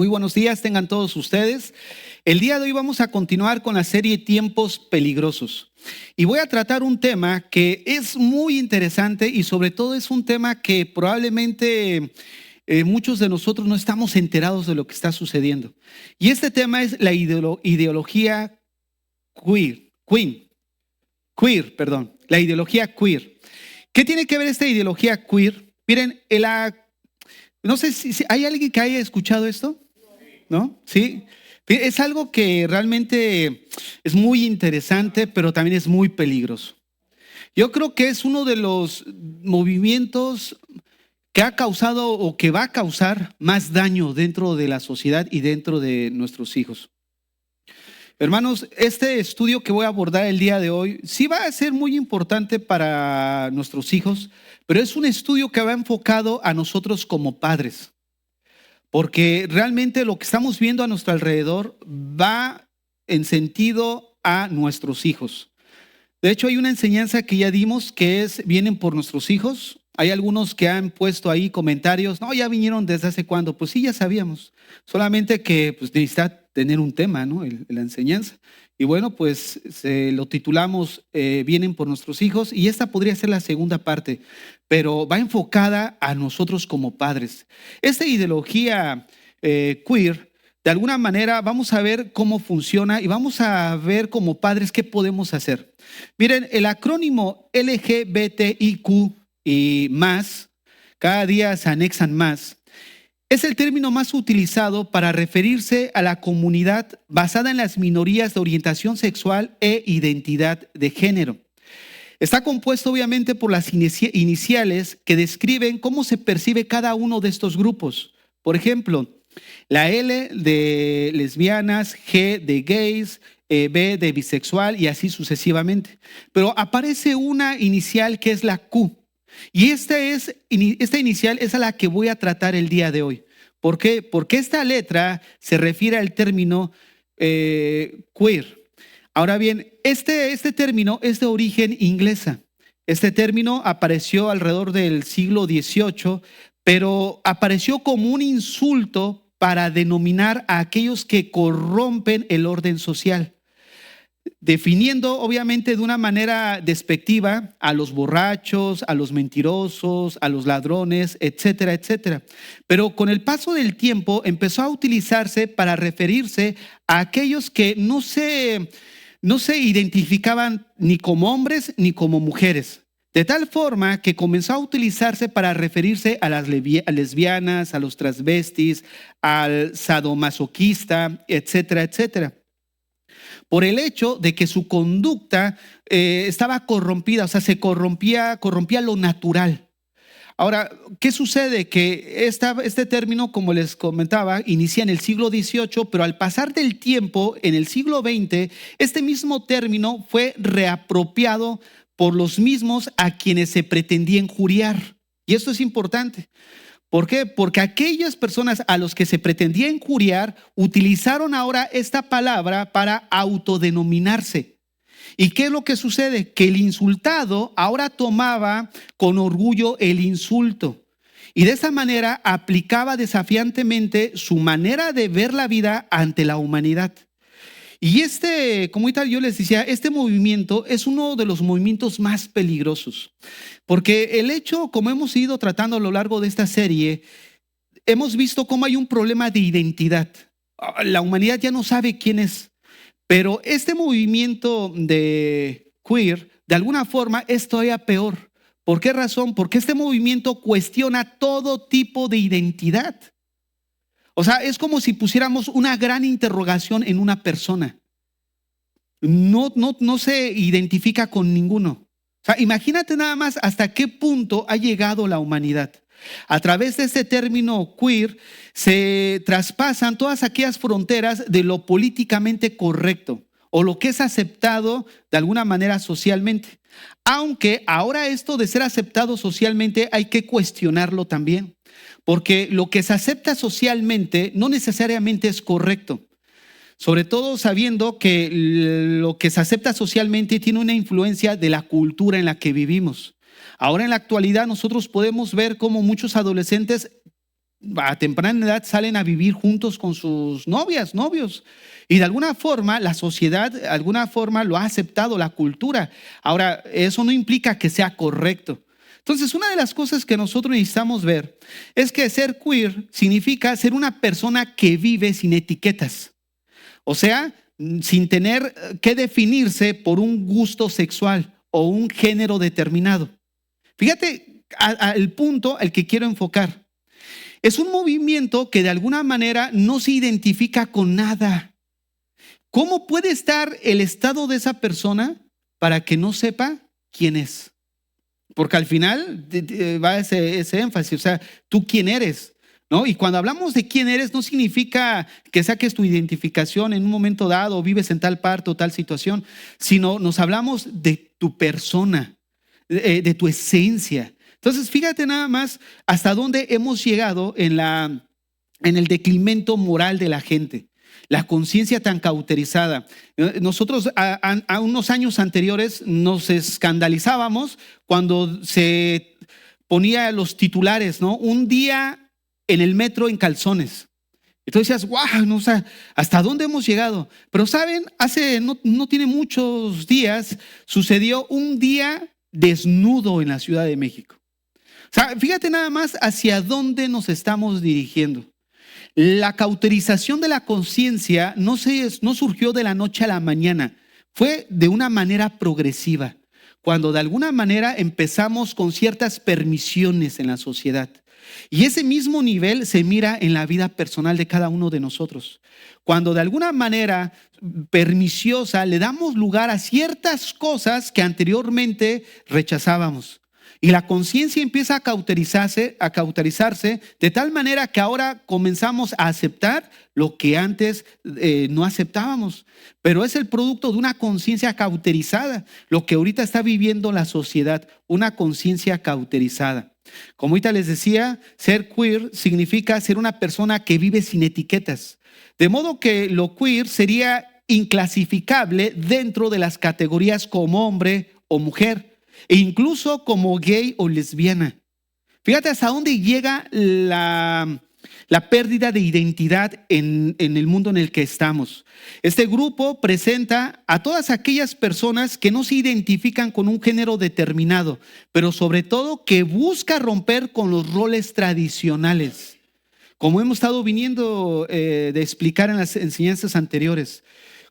Muy buenos días, tengan todos ustedes. El día de hoy vamos a continuar con la serie Tiempos Peligrosos. Y voy a tratar un tema que es muy interesante y sobre todo es un tema que probablemente muchos de nosotros no estamos enterados de lo que está sucediendo. Y este tema es la ideología la ideología queer. ¿Qué tiene que ver esta ideología queer? Miren, no sé si hay alguien que haya escuchado esto. ¿No? Sí. Es algo que realmente es muy interesante, pero también es muy peligroso. Yo creo que es uno de los movimientos que ha causado o que va a causar más daño dentro de la sociedad y dentro de nuestros hijos. Hermanos, este estudio que voy a abordar el día de hoy sí va a ser muy importante para nuestros hijos, pero es un estudio que va enfocado a nosotros como padres. Porque realmente lo que estamos viendo a nuestro alrededor va en sentido a nuestros hijos. De hecho, hay una enseñanza que ya dimos que es, vienen por nuestros hijos. Hay algunos que han puesto ahí comentarios, no, ya vinieron desde hace cuándo. Pues sí, ya sabíamos. Solamente que pues, necesita tener un tema, ¿no? La enseñanza. Y bueno, pues lo titulamos Vienen por nuestros hijos y esta podría ser la segunda parte, pero va enfocada a nosotros como padres. Esta ideología queer, de alguna manera vamos a ver cómo funciona y vamos a ver como padres qué podemos hacer. Miren, el acrónimo LGBTIQ y más, cada día se anexan más. Es el término más utilizado para referirse a la comunidad basada en las minorías de orientación sexual e identidad de género. Está compuesto obviamente por las iniciales que describen cómo se percibe cada uno de estos grupos. Por ejemplo, la L de lesbianas, G de gays, B de bisexual y así sucesivamente. Pero aparece una inicial que es la Q. Y esta inicial es a la que voy a tratar el día de hoy. ¿Por qué? Porque esta letra se refiere al término queer. Ahora bien, este término es de origen inglesa. Este término apareció alrededor del siglo XVIII, pero apareció como un insulto para denominar a aquellos que corrompen el orden social, definiendo obviamente de una manera despectiva a los borrachos, a los mentirosos, a los ladrones, etcétera, etcétera. Pero con el paso del tiempo empezó a utilizarse para referirse a aquellos que no se identificaban ni como hombres ni como mujeres. De tal forma que comenzó a utilizarse para referirse a las lesbianas, a los transvestis, al sadomasoquista, etcétera, etcétera. Por el hecho de que su conducta estaba corrompida, o sea, se corrompía lo natural. Ahora, ¿qué sucede? Que este término, como les comentaba, inicia en el siglo XVIII, pero al pasar del tiempo, en el siglo XX, este mismo término fue reapropiado por los mismos a quienes se pretendía injuriar. Y esto es importante. ¿Por qué? Porque aquellas personas a los que se pretendía injuriar utilizaron ahora esta palabra para autodenominarse. ¿Y qué es lo que sucede? Que el insultado ahora tomaba con orgullo el insulto y de esa manera aplicaba desafiantemente su manera de ver la vida ante la humanidad. Y como yo les decía, este movimiento es uno de los movimientos más peligrosos, porque el hecho, como hemos ido tratando a lo largo de esta serie, hemos visto cómo hay un problema de identidad. La humanidad ya no sabe quién es, pero este movimiento de queer, de alguna forma, es todavía peor. ¿Por qué razón? Porque este movimiento cuestiona todo tipo de identidad. O sea, es como si pusiéramos una gran interrogación en una persona. No se identifica con ninguno. O sea, imagínate nada más hasta qué punto ha llegado la humanidad. A través de este término queer se traspasan todas aquellas fronteras de lo políticamente correcto o lo que es aceptado de alguna manera socialmente. Aunque ahora esto de ser aceptado socialmente hay que cuestionarlo también. Porque lo que se acepta socialmente no necesariamente es correcto. Sobre todo sabiendo que lo que se acepta socialmente tiene una influencia de la cultura en la que vivimos. Ahora en la actualidad nosotros podemos ver cómo muchos adolescentes a temprana edad salen a vivir juntos con sus novias, novios. Y de alguna forma la sociedad, de alguna forma lo ha aceptado, la cultura. Ahora, eso no implica que sea correcto. Entonces, una de las cosas que nosotros necesitamos ver es que ser queer significa ser una persona que vive sin etiquetas. O sea, sin tener que definirse por un gusto sexual o un género determinado. Fíjate al punto al que quiero enfocar. Es un movimiento que de alguna manera no se identifica con nada. ¿Cómo puede estar el estado de esa persona para que no sepa quién es? Porque al final va ese énfasis, o sea, ¿tú quién eres? ¿No? Y cuando hablamos de quién eres, no significa que saques tu identificación en un momento dado o vives en tal parte o tal situación, sino nos hablamos de tu persona, de tu esencia. Entonces, fíjate nada más hasta dónde hemos llegado en el decremento moral de la gente. La conciencia tan cauterizada. Nosotros a unos años anteriores nos escandalizábamos cuando se ponía los titulares, ¿no? Un día en el metro en calzones. Entonces decías, wow, no, o sea, ¿hasta dónde hemos llegado? Pero saben, hace no tiene muchos días sucedió un día desnudo en la Ciudad de México. O sea, fíjate nada más hacia dónde nos estamos dirigiendo. La cauterización de la conciencia no surgió de la noche a la mañana, fue de una manera progresiva, cuando de alguna manera empezamos con ciertas permisiones en la sociedad. Y ese mismo nivel se mira en la vida personal de cada uno de nosotros. Cuando de alguna manera permisiosa le damos lugar a ciertas cosas que anteriormente rechazábamos. Y la conciencia empieza a cauterizarse de tal manera que ahora comenzamos a aceptar lo que antes no aceptábamos. Pero es el producto de una conciencia cauterizada, lo que ahorita está viviendo la sociedad, una conciencia cauterizada. Como ahorita les decía, ser queer significa ser una persona que vive sin etiquetas. De modo que lo queer sería inclasificable dentro de las categorías como hombre o mujer, e incluso como gay o lesbiana. Fíjate hasta dónde llega la pérdida de identidad en el mundo en el que estamos. Este grupo presenta a todas aquellas personas que no se identifican con un género determinado, pero sobre todo que busca romper con los roles tradicionales. Como hemos estado viniendo de explicar en las enseñanzas anteriores,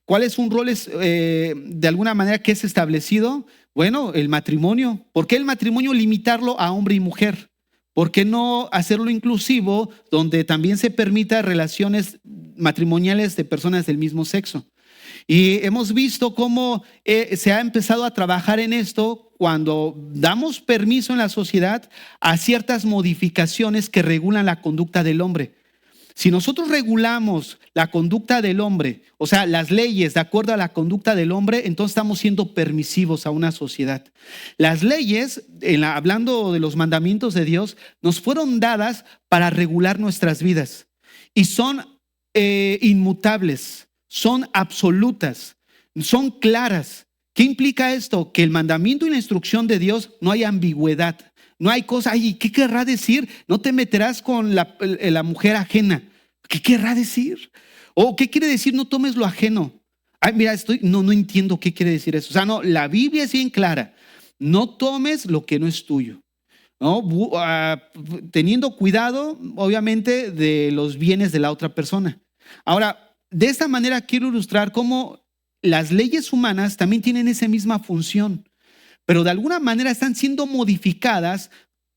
¿cuál es un rol de alguna manera que es establecido? Bueno, el matrimonio. ¿Por qué el matrimonio limitarlo a hombre y mujer? ¿Por qué no hacerlo inclusivo donde también se permita relaciones matrimoniales de personas del mismo sexo? Y hemos visto cómo se ha empezado a trabajar en esto cuando damos permiso en la sociedad a ciertas modificaciones que regulan la conducta del hombre. Si nosotros regulamos la conducta del hombre, o sea, las leyes de acuerdo a la conducta del hombre, entonces estamos siendo permisivos a una sociedad. Las leyes, hablando de los mandamientos de Dios, nos fueron dadas para regular nuestras vidas y son inmutables, son absolutas, son claras. ¿Qué implica esto? Que el mandamiento y la instrucción de Dios no hay ambigüedad. No hay cosa, ay, ¿qué querrá decir? No te meterás con la mujer ajena. ¿Qué querrá decir? ¿O qué quiere decir no tomes lo ajeno? Ay, mira, no entiendo qué quiere decir eso. O sea, no, la Biblia es bien clara. No tomes lo que no es tuyo, ¿no? Teniendo cuidado, obviamente, de los bienes de la otra persona. Ahora, de esta manera quiero ilustrar cómo las leyes humanas también tienen esa misma función, pero de alguna manera están siendo modificadas,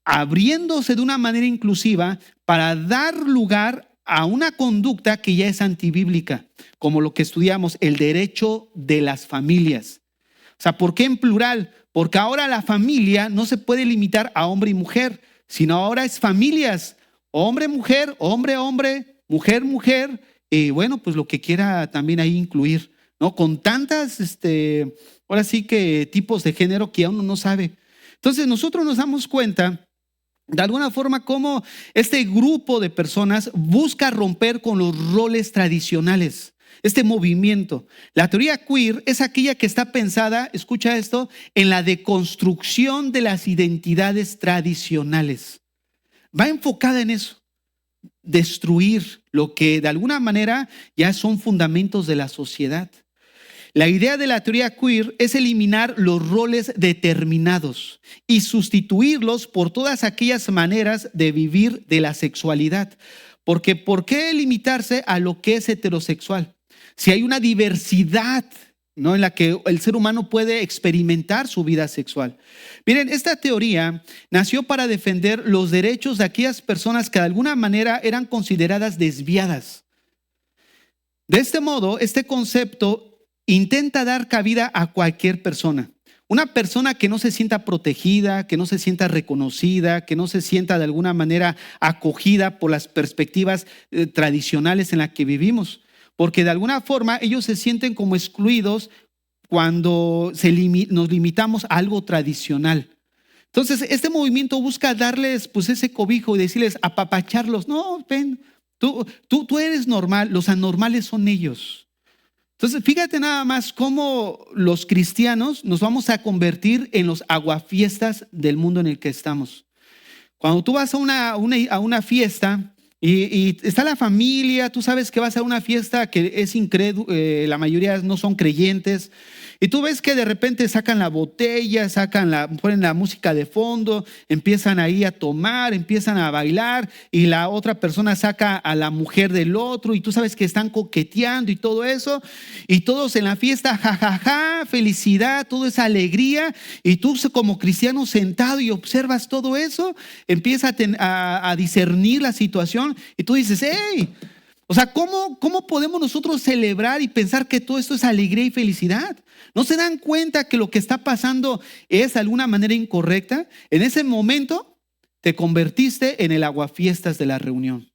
abriéndose de una manera inclusiva para dar lugar a una conducta que ya es antibíblica, como lo que estudiamos, el derecho de las familias. O sea, ¿por qué en plural? Porque ahora la familia no se puede limitar a hombre y mujer, sino ahora es familias, hombre-mujer, hombre-hombre, mujer-mujer, y bueno, pues lo que quiera también ahí incluir, ¿no? Con tantas, ahora sí que tipos de género que aún uno no sabe. Entonces nosotros nos damos cuenta de alguna forma cómo este grupo de personas busca romper con los roles tradicionales. Este movimiento, la teoría queer es aquella que está pensada, escucha esto, en la deconstrucción de las identidades tradicionales. Va enfocada en eso. destruir lo que de alguna manera ya son fundamentos de la sociedad. La idea de la teoría queer es eliminar los roles determinados y sustituirlos por todas aquellas maneras de vivir de la sexualidad. Porque ¿por qué limitarse a lo que es heterosexual? Si hay una diversidad, ¿no?, en la que el ser humano puede experimentar su vida sexual. Miren, esta teoría nació para defender los derechos de aquellas personas que de alguna manera eran consideradas desviadas. De este modo, este concepto intenta dar cabida a cualquier persona. Una persona que no se sienta protegida, que no se sienta reconocida, que no se sienta de alguna manera acogida por las perspectivas tradicionales en las que vivimos. Porque de alguna forma ellos se sienten como excluidos cuando nos limitamos a algo tradicional. Entonces, este movimiento busca darles pues ese cobijo y decirles, apapacharlos. No, ven, tú eres normal, los anormales son ellos. Entonces, fíjate nada más cómo los cristianos nos vamos a convertir en los aguafiestas del mundo en el que estamos. Cuando tú vas a una fiesta y está la familia, tú sabes que vas a una fiesta que es incrédulo, la mayoría no son creyentes, y tú ves que de repente sacan la botella, ponen la música de fondo, empiezan ahí a tomar, empiezan a bailar, y la otra persona saca a la mujer del otro, y tú sabes que están coqueteando y todo eso, y todos en la fiesta, jajaja, felicidad, todo es alegría, y tú como cristiano sentado y observas todo eso, empiezas a discernir la situación, y tú dices, hey, o sea, ¿cómo podemos nosotros celebrar y pensar que todo esto es alegría y felicidad? ¿No se dan cuenta que lo que está pasando es de alguna manera incorrecta? En ese momento te convertiste en el aguafiestas de la reunión.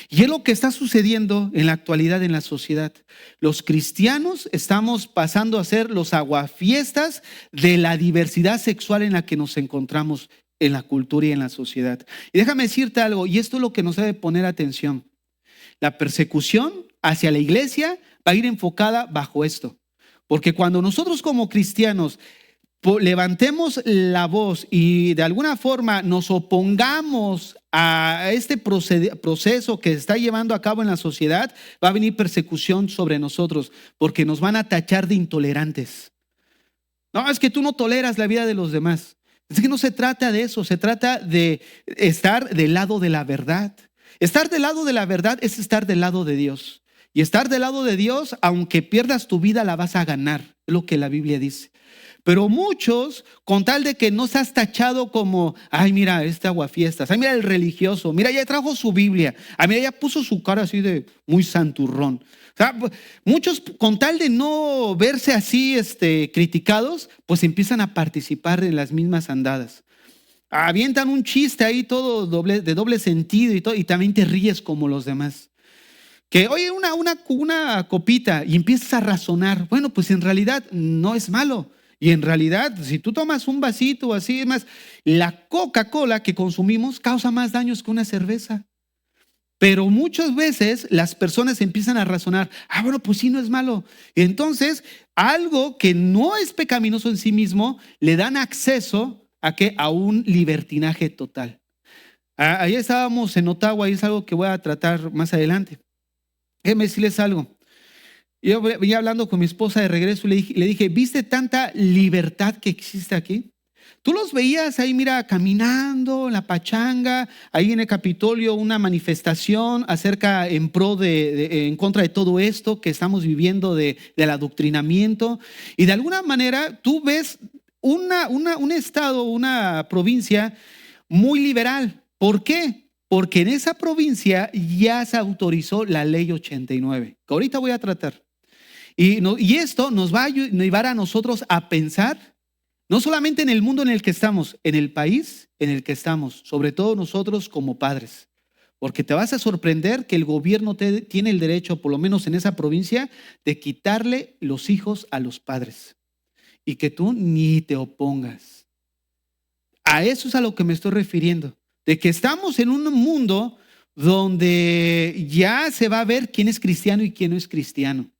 Y es lo que está sucediendo en la actualidad en la sociedad. Los cristianos estamos pasando a ser los aguafiestas de la diversidad sexual en la que nos encontramos en la cultura y en la sociedad. Y déjame decirte algo, y esto es lo que nos debe poner atención. La persecución hacia la iglesia va a ir enfocada bajo esto. Porque cuando nosotros como cristianos levantemos la voz y de alguna forma nos opongamos a este proceso que se está llevando a cabo en la sociedad, va a venir persecución sobre nosotros porque nos van a tachar de intolerantes. No, es que tú no toleras la vida de los demás. Es que no se trata de eso, se trata de estar del lado de la verdad. Estar del lado de la verdad es estar del lado de Dios. Y estar del lado de Dios, aunque pierdas tu vida, la vas a ganar. Es lo que la Biblia dice. Pero muchos, con tal de que no seas tachado como, ay, mira, este aguafiestas, ay, mira el religioso, mira, ya trajo su Biblia, ay, mira, ya puso su cara así de muy santurrón. O sea, muchos, con tal de no verse así criticados, pues empiezan a participar en las mismas andadas. Avientan un chiste ahí todo de doble sentido y todo, y también te ríes como los demás. Que oye, una copita y empiezas a razonar. Bueno, pues en realidad no es malo. Y en realidad, si tú tomas un vasito así, más, la Coca-Cola que consumimos causa más daños que una cerveza. Pero muchas veces las personas empiezan a razonar, bueno, pues sí, no es malo. Y entonces, algo que no es pecaminoso en sí mismo, le dan acceso a un libertinaje total. Ahí estábamos en Ottawa y es algo que voy a tratar más adelante. Déjenme decirles algo. Yo venía hablando con mi esposa de regreso y le dije, ¿viste tanta libertad que existe aquí? Tú los veías ahí, mira, caminando en la pachanga, ahí en el Capitolio, una manifestación en contra de todo esto que estamos viviendo del adoctrinamiento. Y de alguna manera tú ves un estado, una provincia muy liberal. ¿Por qué? Porque en esa provincia ya se autorizó la ley 89, que ahorita voy a tratar. Y esto nos va a llevar a nosotros a pensar, no solamente en el mundo en el que estamos, en el país en el que estamos, sobre todo nosotros como padres. Porque te vas a sorprender que el gobierno tiene el derecho, por lo menos en esa provincia, de quitarle los hijos a los padres. Y que tú ni te opongas. A eso es a lo que me estoy refiriendo. De que estamos en un mundo donde ya se va a ver quién es cristiano y quién no es cristiano.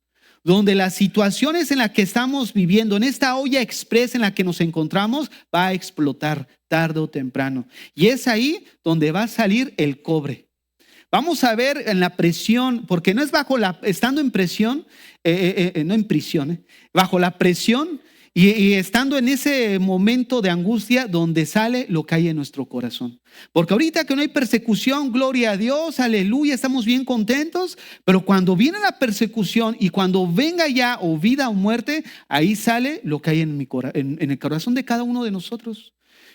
Donde las situaciones en las que estamos viviendo, en esta olla express en la que nos encontramos, va a explotar tarde o temprano. Y es ahí donde va a salir el cobre. Vamos a ver en la presión, porque no es estando en presión, no en prisión, bajo la presión y estando en ese momento de angustia donde sale lo que hay en nuestro corazón. Porque ahorita que no hay persecución, gloria a Dios, aleluya, estamos bien contentos, pero cuando viene la persecución y cuando venga ya o vida o muerte, ahí sale lo que hay en el corazón de cada uno de nosotros.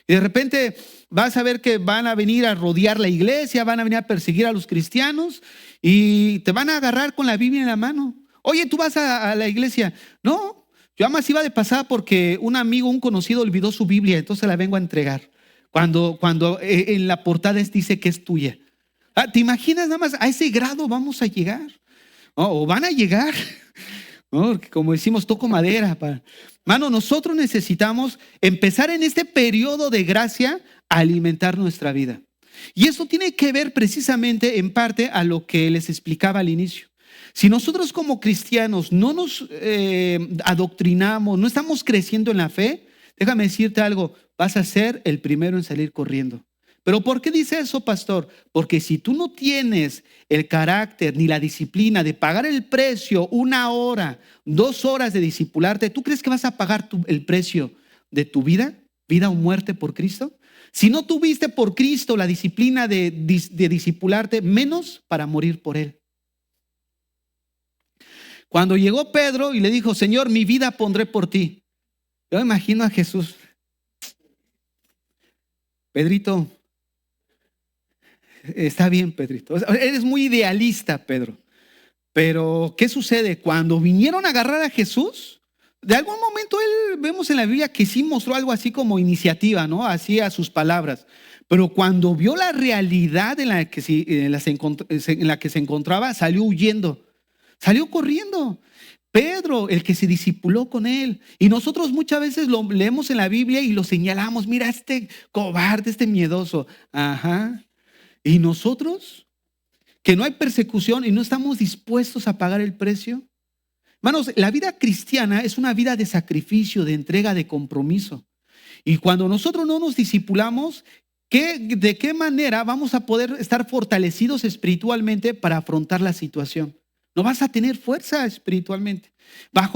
Y de repente vas a ver que van a venir a rodear la iglesia, van a venir a perseguir a los cristianos y te van a agarrar con la Biblia en la mano. Oye, ¿tú vas a la iglesia? No, yo además iba de pasada porque un amigo, un conocido olvidó su Biblia, entonces la vengo a entregar. Cuando en la portada dice que es tuya. ¿Te imaginas nada más? A ese grado vamos a llegar. O van a llegar. ¿No? Como decimos, toco madera. Mano, nosotros necesitamos empezar en este periodo de gracia a alimentar nuestra vida. Y eso tiene que ver precisamente en parte a lo que les explicaba al inicio. Si nosotros como cristianos no nos adoctrinamos, no estamos creciendo en la fe, déjame decirte algo, vas a ser el primero en salir corriendo. ¿Pero por qué dice eso, pastor? Porque si tú no tienes el carácter ni la disciplina de pagar el precio 1 hora, 2 horas de discipularte, ¿tú crees que vas a pagar el precio de tu vida o muerte por Cristo? Si no tuviste por Cristo la disciplina de discipularte, menos para morir por Él. Cuando llegó Pedro y le dijo, Señor, mi vida pondré por ti. Yo imagino a Jesús. Pedrito, está bien, Pedrito. Eres muy idealista, Pedro. Pero, ¿qué sucede? Cuando vinieron a agarrar a Jesús, de algún momento él, vemos en la Biblia que sí mostró algo así como iniciativa, ¿no? Así a sus palabras. Pero cuando vio la realidad en la que se encontraba, salió huyendo. Salió corriendo. Pedro, el que se discipuló con él. Y nosotros muchas veces lo leemos en la Biblia y lo señalamos. Mira, este cobarde, este miedoso. Ajá. Y nosotros, que no hay persecución y no estamos dispuestos a pagar el precio. Hermanos, la vida cristiana es una vida de sacrificio, de entrega, de compromiso. Y cuando nosotros no nos discipulamos, ¿de qué manera vamos a poder estar fortalecidos espiritualmente para afrontar la situación? No vas a tener fuerza espiritualmente.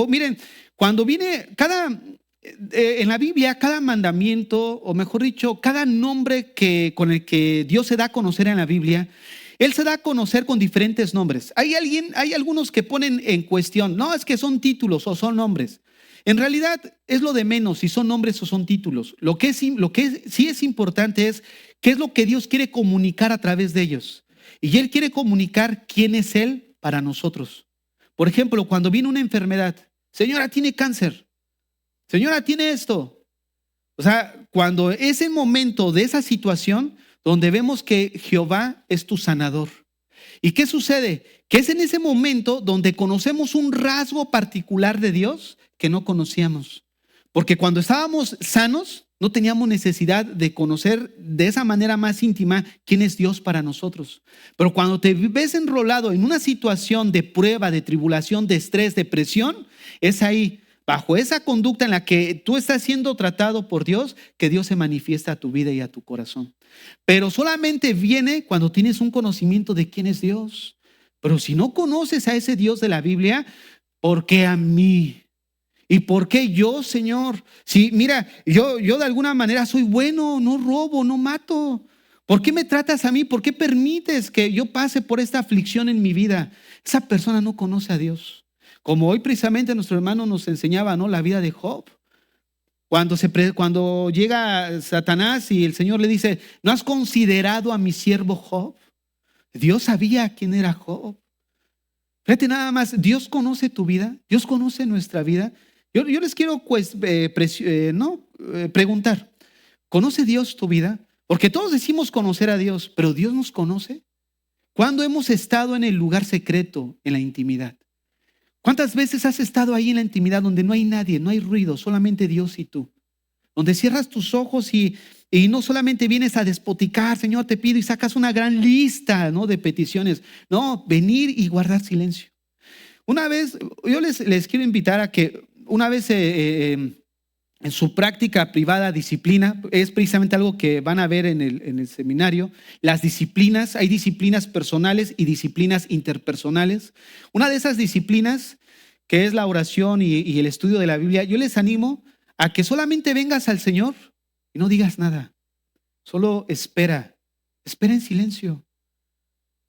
Miren, cuando viene en la Biblia, cada mandamiento, o mejor dicho, cada nombre con el que Dios se da a conocer en la Biblia, Él se da a conocer con diferentes nombres. Hay algunos que ponen en cuestión, no, es que son títulos o son nombres. En realidad es lo de menos si son nombres o son títulos. Lo que sí es importante es qué es lo que Dios quiere comunicar a través de ellos. Y Él quiere comunicar quién es Él para nosotros. Por ejemplo, cuando viene una enfermedad, señora, tiene cáncer, señora, tiene esto. O sea, cuando es el momento de esa situación donde vemos que Jehová es tu sanador. ¿Y qué sucede? Que es en ese momento donde conocemos un rasgo particular de Dios que no conocíamos. Porque cuando estábamos sanos, no teníamos necesidad de conocer de esa manera más íntima quién es Dios para nosotros. Pero cuando te ves enrolado en una situación de prueba, de tribulación, de estrés, de presión, es ahí, bajo esa conducta en la que tú estás siendo tratado por Dios, que Dios se manifiesta a tu vida y a tu corazón. Pero solamente viene cuando tienes un conocimiento de quién es Dios. Pero si no conoces a ese Dios de la Biblia, ¿por qué a mí? ¿Y por qué yo, Señor? Si mira, yo de alguna manera soy bueno, no robo, no mato. ¿Por qué me tratas a mí? ¿Por qué permites que yo pase por esta aflicción en mi vida? Esa persona no conoce a Dios. Como hoy precisamente nuestro hermano nos enseñaba, ¿no? La vida de Job. Cuando llega Satanás y el Señor le dice, ¿no has considerado a mi siervo Job? Dios sabía quién era Job. Fíjate nada más, Dios conoce tu vida, Dios conoce nuestra vida. Yo les quiero preguntar, ¿conoce Dios tu vida? Porque todos decimos conocer a Dios, pero ¿Dios nos conoce? ¿Cuándo hemos estado en el lugar secreto, en la intimidad? ¿Cuántas veces has estado ahí en la intimidad donde no hay nadie, no hay ruido, solamente Dios y tú? Donde cierras tus ojos y no solamente vienes a despoticar, Señor, te pido, y sacas una gran lista, ¿no?, de peticiones. No, venir y guardar silencio. Una vez, yo les quiero invitar a que una vez en su práctica privada disciplina. Es precisamente algo que van a ver en el seminario. Las disciplinas, hay disciplinas personales y disciplinas interpersonales. Una de esas disciplinas, que es la oración y el estudio de la Biblia, yo les animo a que solamente vengas al Señor y no digas nada. Solo espera en silencio.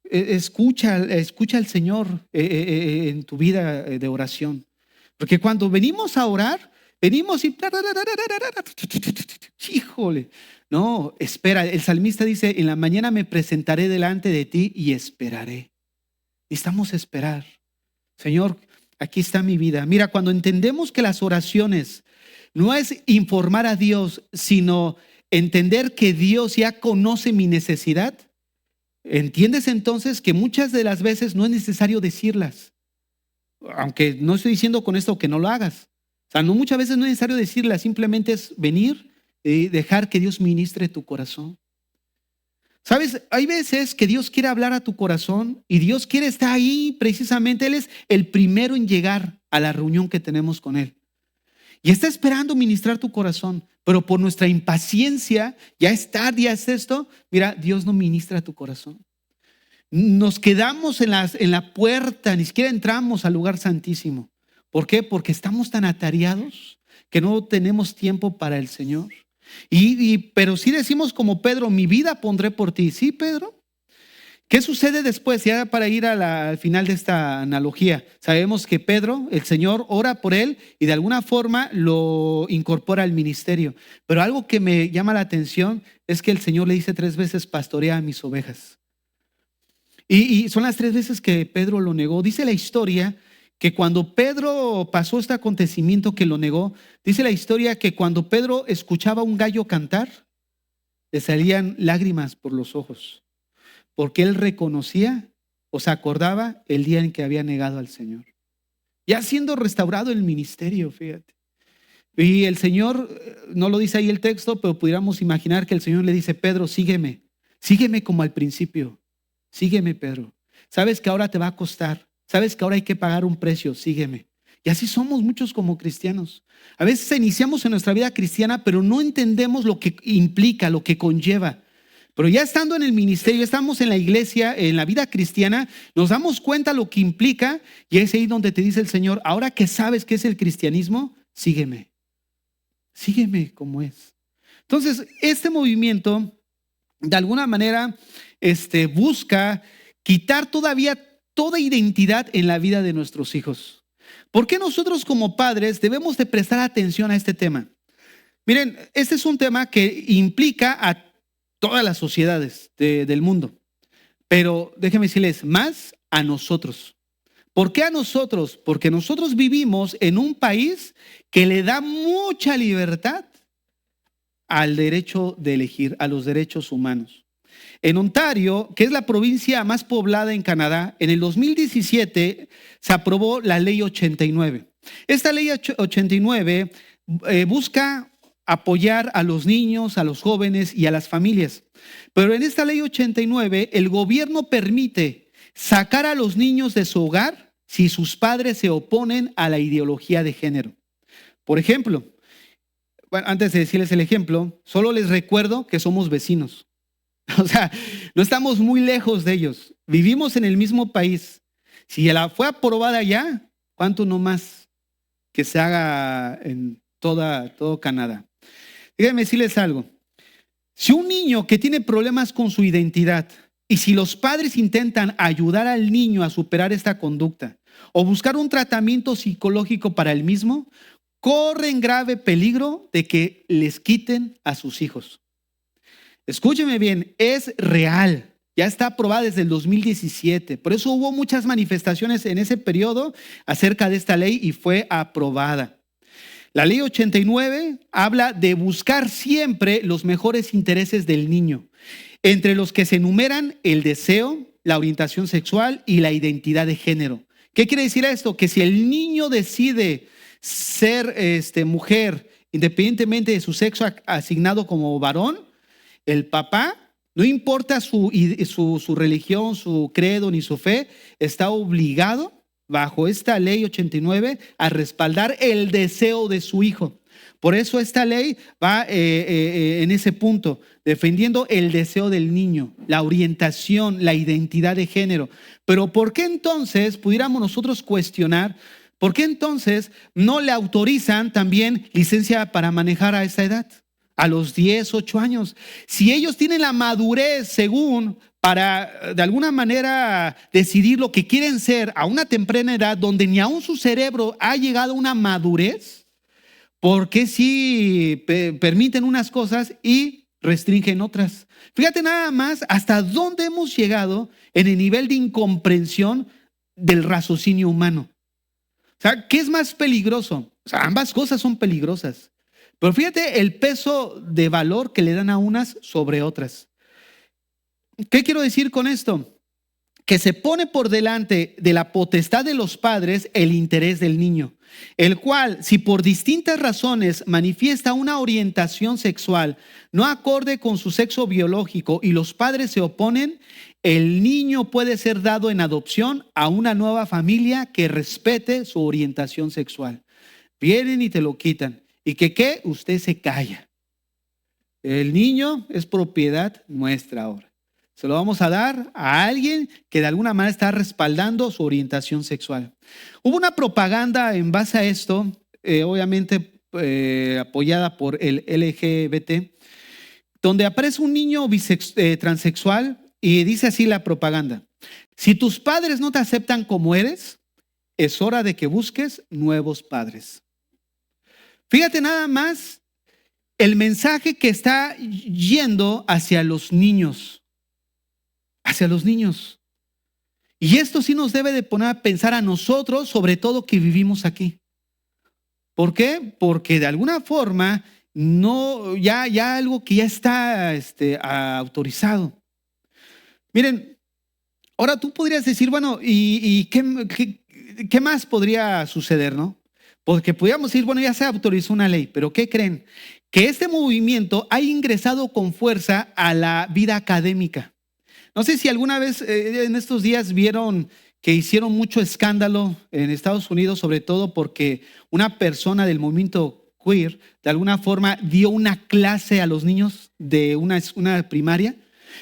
Escucha al Señor en tu vida de oración. Porque cuando venimos a orar, venimos y híjole, no, espera. El salmista dice: en la mañana me presentaré delante de ti y esperaré. Necesitamos esperar. Señor, aquí está mi vida. Mira, cuando entendemos que las oraciones no es informar a Dios, sino entender que Dios ya conoce mi necesidad, entiendes entonces que muchas de las veces no es necesario decirlas. Aunque no estoy diciendo con esto que no lo hagas. O sea, no, muchas veces no es necesario decirlas, simplemente es venir y dejar que Dios ministre tu corazón. ¿Sabes? Hay veces que Dios quiere hablar a tu corazón y Dios quiere estar ahí precisamente. Él es el primero en llegar a la reunión que tenemos con Él. Y está esperando ministrar tu corazón, pero por nuestra impaciencia, ya es tarde, ya es esto, mira, Dios no ministra tu corazón. Nos quedamos en la puerta, ni siquiera entramos al lugar santísimo. ¿Por qué? Porque estamos tan atareados que no tenemos tiempo para el Señor. Pero sí decimos como Pedro: mi vida pondré por ti. ¿Sí, Pedro? ¿Qué sucede después? Ya para ir al final de esta analogía, sabemos que Pedro, el Señor ora por él y de alguna forma lo incorpora al ministerio. Pero algo que me llama la atención es que el Señor le dice 3 veces: pastorea a mis ovejas. Y son las 3 veces que Pedro lo negó. Dice la historia que cuando Pedro pasó este acontecimiento que lo negó, dice la historia que cuando Pedro escuchaba a un gallo cantar, le salían lágrimas por los ojos, porque él reconocía o se acordaba el día en que había negado al Señor. Ya siendo restaurado el ministerio, fíjate. Y el Señor, no lo dice ahí el texto, pero pudiéramos imaginar que el Señor le dice: Pedro, sígueme como al principio. Sígueme, Pedro. Sabes que ahora te va a costar. Sabes que ahora hay que pagar un precio. Sígueme. Y así somos muchos como cristianos. A veces iniciamos en nuestra vida cristiana, pero no entendemos lo que implica, lo que conlleva. Pero ya estando en el ministerio, estamos en la iglesia, en la vida cristiana, nos damos cuenta lo que implica, y es ahí donde te dice el Señor: ahora que sabes qué es el cristianismo, sígueme. Sígueme como es. Entonces, este movimiento, de alguna manera, busca quitar todavía toda identidad en la vida de nuestros hijos. ¿Por qué nosotros como padres debemos de prestar atención a este tema? Miren, este es un tema que implica a todas las sociedades del mundo, pero déjenme decirles, más a nosotros. ¿Por qué a nosotros? Porque nosotros vivimos en un país que le da mucha libertad al derecho de elegir, a los derechos humanos. En Ontario, que es la provincia más poblada en Canadá, en el 2017 se aprobó la Ley 89. Esta Ley 89 busca apoyar a los niños, a los jóvenes y a las familias. Pero en esta Ley 89 el gobierno permite sacar a los niños de su hogar si sus padres se oponen a la ideología de género. Por ejemplo, bueno, antes de decirles el ejemplo, solo les recuerdo que somos vecinos. O sea, no estamos muy lejos de ellos. Vivimos en el mismo país. Si la fue aprobada allá, ¿cuánto no más que se haga en todo Canadá? Déjenme decirles algo. Si un niño que tiene problemas con su identidad y si los padres intentan ayudar al niño a superar esta conducta o buscar un tratamiento psicológico para el mismo, corren grave peligro de que les quiten a sus hijos. Escúcheme bien, es real. Ya está aprobada desde el 2017. Por eso hubo muchas manifestaciones en ese periodo acerca de esta ley y fue aprobada. La ley 89 habla de buscar siempre los mejores intereses del niño, entre los que se enumeran el deseo, la orientación sexual y la identidad de género. ¿Qué quiere decir esto? Que si el niño decide ser mujer, independientemente de su sexo asignado como varón, el papá, no importa su religión, su credo ni su fe, está obligado bajo esta ley 89 a respaldar el deseo de su hijo. Por eso esta ley va en ese punto, defendiendo el deseo del niño, la orientación, la identidad de género. Pero ¿por qué entonces pudiéramos nosotros cuestionar? ¿Por qué entonces no le autorizan también licencia para manejar a esa edad? A los 10, 8 años. Si ellos tienen la madurez según para de alguna manera decidir lo que quieren ser a una temprana edad donde ni aún su cerebro ha llegado a una madurez, ¿por qué sí permiten unas cosas y restringen otras? Fíjate nada más hasta dónde hemos llegado en el nivel de incomprensión del raciocinio humano. O sea, ¿qué es más peligroso? O sea, ambas cosas son peligrosas. Pero fíjate el peso de valor que le dan a unas sobre otras. ¿Qué quiero decir con esto? Que se pone por delante de la potestad de los padres el interés del niño, el cual, si por distintas razones manifiesta una orientación sexual no acorde con su sexo biológico y los padres se oponen, el niño puede ser dado en adopción a una nueva familia que respete su orientación sexual. Vienen y te lo quitan. ¿Y qué? Usted se calla. El niño es propiedad nuestra ahora. Se lo vamos a dar a alguien que de alguna manera está respaldando su orientación sexual. Hubo una propaganda en base a esto, obviamente apoyada por el LGBT, donde aparece un niño transexual y dice así la propaganda: si tus padres no te aceptan como eres, es hora de que busques nuevos padres. Fíjate nada más el mensaje que está yendo hacia los niños. Hacia los niños. Y esto sí nos debe de poner a pensar a nosotros, sobre todo que vivimos aquí. ¿Por qué? Porque de alguna forma no, ya algo que ya está autorizado. Miren, ahora tú podrías decir, bueno, ¿y qué más podría suceder, no? Porque podríamos decir, bueno, ya se autorizó una ley, pero ¿qué creen? Que este movimiento ha ingresado con fuerza a la vida académica. No sé si alguna vez en estos días vieron que hicieron mucho escándalo en Estados Unidos, sobre todo porque una persona del movimiento queer de alguna forma dio una clase a los niños de una primaria.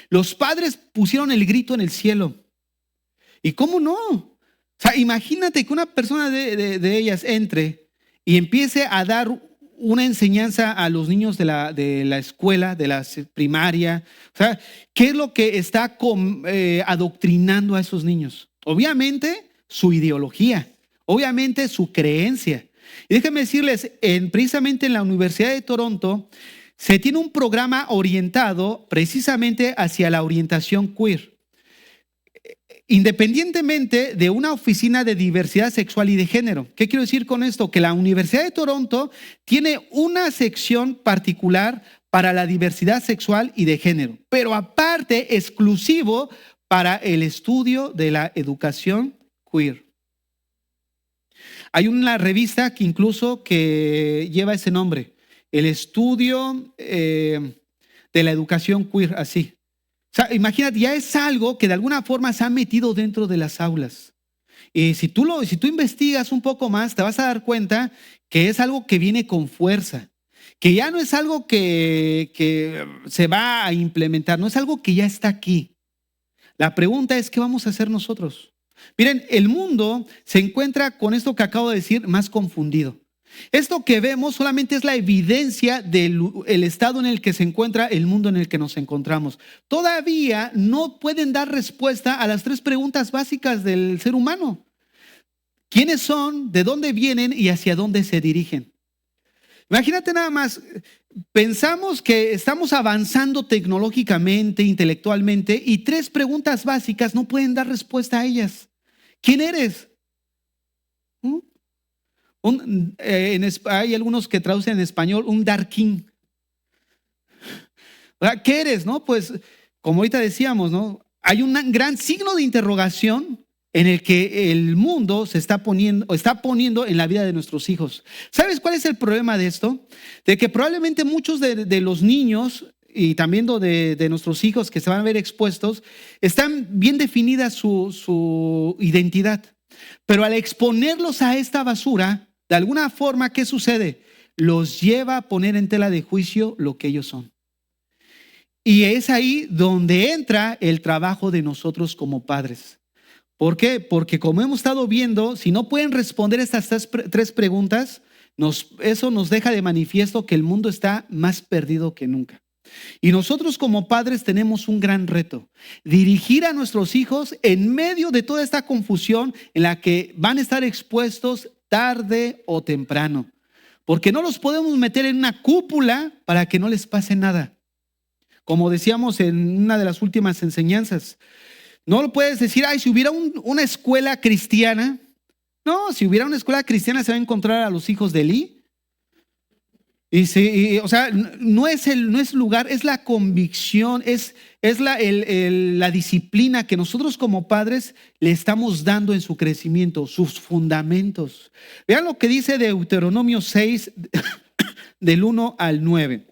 Los padres pusieron el grito en el cielo. ¿Y cómo no? O sea, imagínate que una persona de ellas entre y empiece a dar una enseñanza a los niños de la escuela, de la primaria. O sea, ¿qué es lo que está adoctrinando a esos niños? Obviamente su ideología, obviamente su creencia. Y déjenme decirles, precisamente en la Universidad de Toronto se tiene un programa orientado precisamente hacia la orientación queer. Independientemente de una oficina de diversidad sexual y de género. ¿Qué quiero decir con esto? Que la Universidad de Toronto tiene una sección particular para la diversidad sexual y de género, pero aparte exclusivo para el estudio de la educación queer. Hay una revista que incluso que lleva ese nombre, el estudio de la educación queer, así. O sea, imagínate, ya es algo que de alguna forma se ha metido dentro de las aulas. Y si tú investigas un poco más, te vas a dar cuenta que es algo que viene con fuerza, que ya no es algo que se va a implementar, no es algo que ya está aquí. La pregunta es, ¿qué vamos a hacer nosotros? Miren, el mundo se encuentra con esto que acabo de decir más confundido. Esto que vemos solamente es la evidencia del estado en el que se encuentra el mundo en el que nos encontramos. Todavía no pueden dar respuesta a las 3 preguntas básicas del ser humano. ¿Quiénes son? ¿De dónde vienen? ¿Y hacia dónde se dirigen? Imagínate nada más, pensamos que estamos avanzando tecnológicamente, intelectualmente, y 3 preguntas básicas no pueden dar respuesta a ellas. ¿Quién eres? Hay algunos que traducen en español un darkin. ¿Qué eres? ¿No? Pues como ahorita decíamos, ¿no? Hay un gran signo de interrogación en el que el mundo está poniendo en la vida de nuestros hijos. ¿Sabes cuál es el problema de esto? De que probablemente muchos de los niños y también de nuestros hijos que se van a ver expuestos, están bien definida su identidad. Pero al exponerlos a esta basura, de alguna forma, ¿qué sucede? los lleva a poner en tela de juicio lo que ellos son. Y es ahí donde entra el trabajo de nosotros como padres. ¿Por qué? Porque como hemos estado viendo, si no pueden responder estas tres preguntas, eso nos deja de manifiesto que el mundo está más perdido que nunca. Y nosotros como padres tenemos un gran reto: dirigir a nuestros hijos en medio de toda esta confusión en la que van a estar expuestos tarde o temprano. Porque no los podemos meter en una cúpula para que no les pase nada. Como decíamos en una de las últimas enseñanzas, no lo puedes decir, ay, si hubiera una escuela cristiana. No, si hubiera una escuela cristiana se va a encontrar a los hijos de Elí. O sea, no es lugar, es la convicción, es la disciplina que nosotros como padres le estamos dando en su crecimiento, sus fundamentos. Vean lo que dice Deuteronomio 6, del 1 al 9.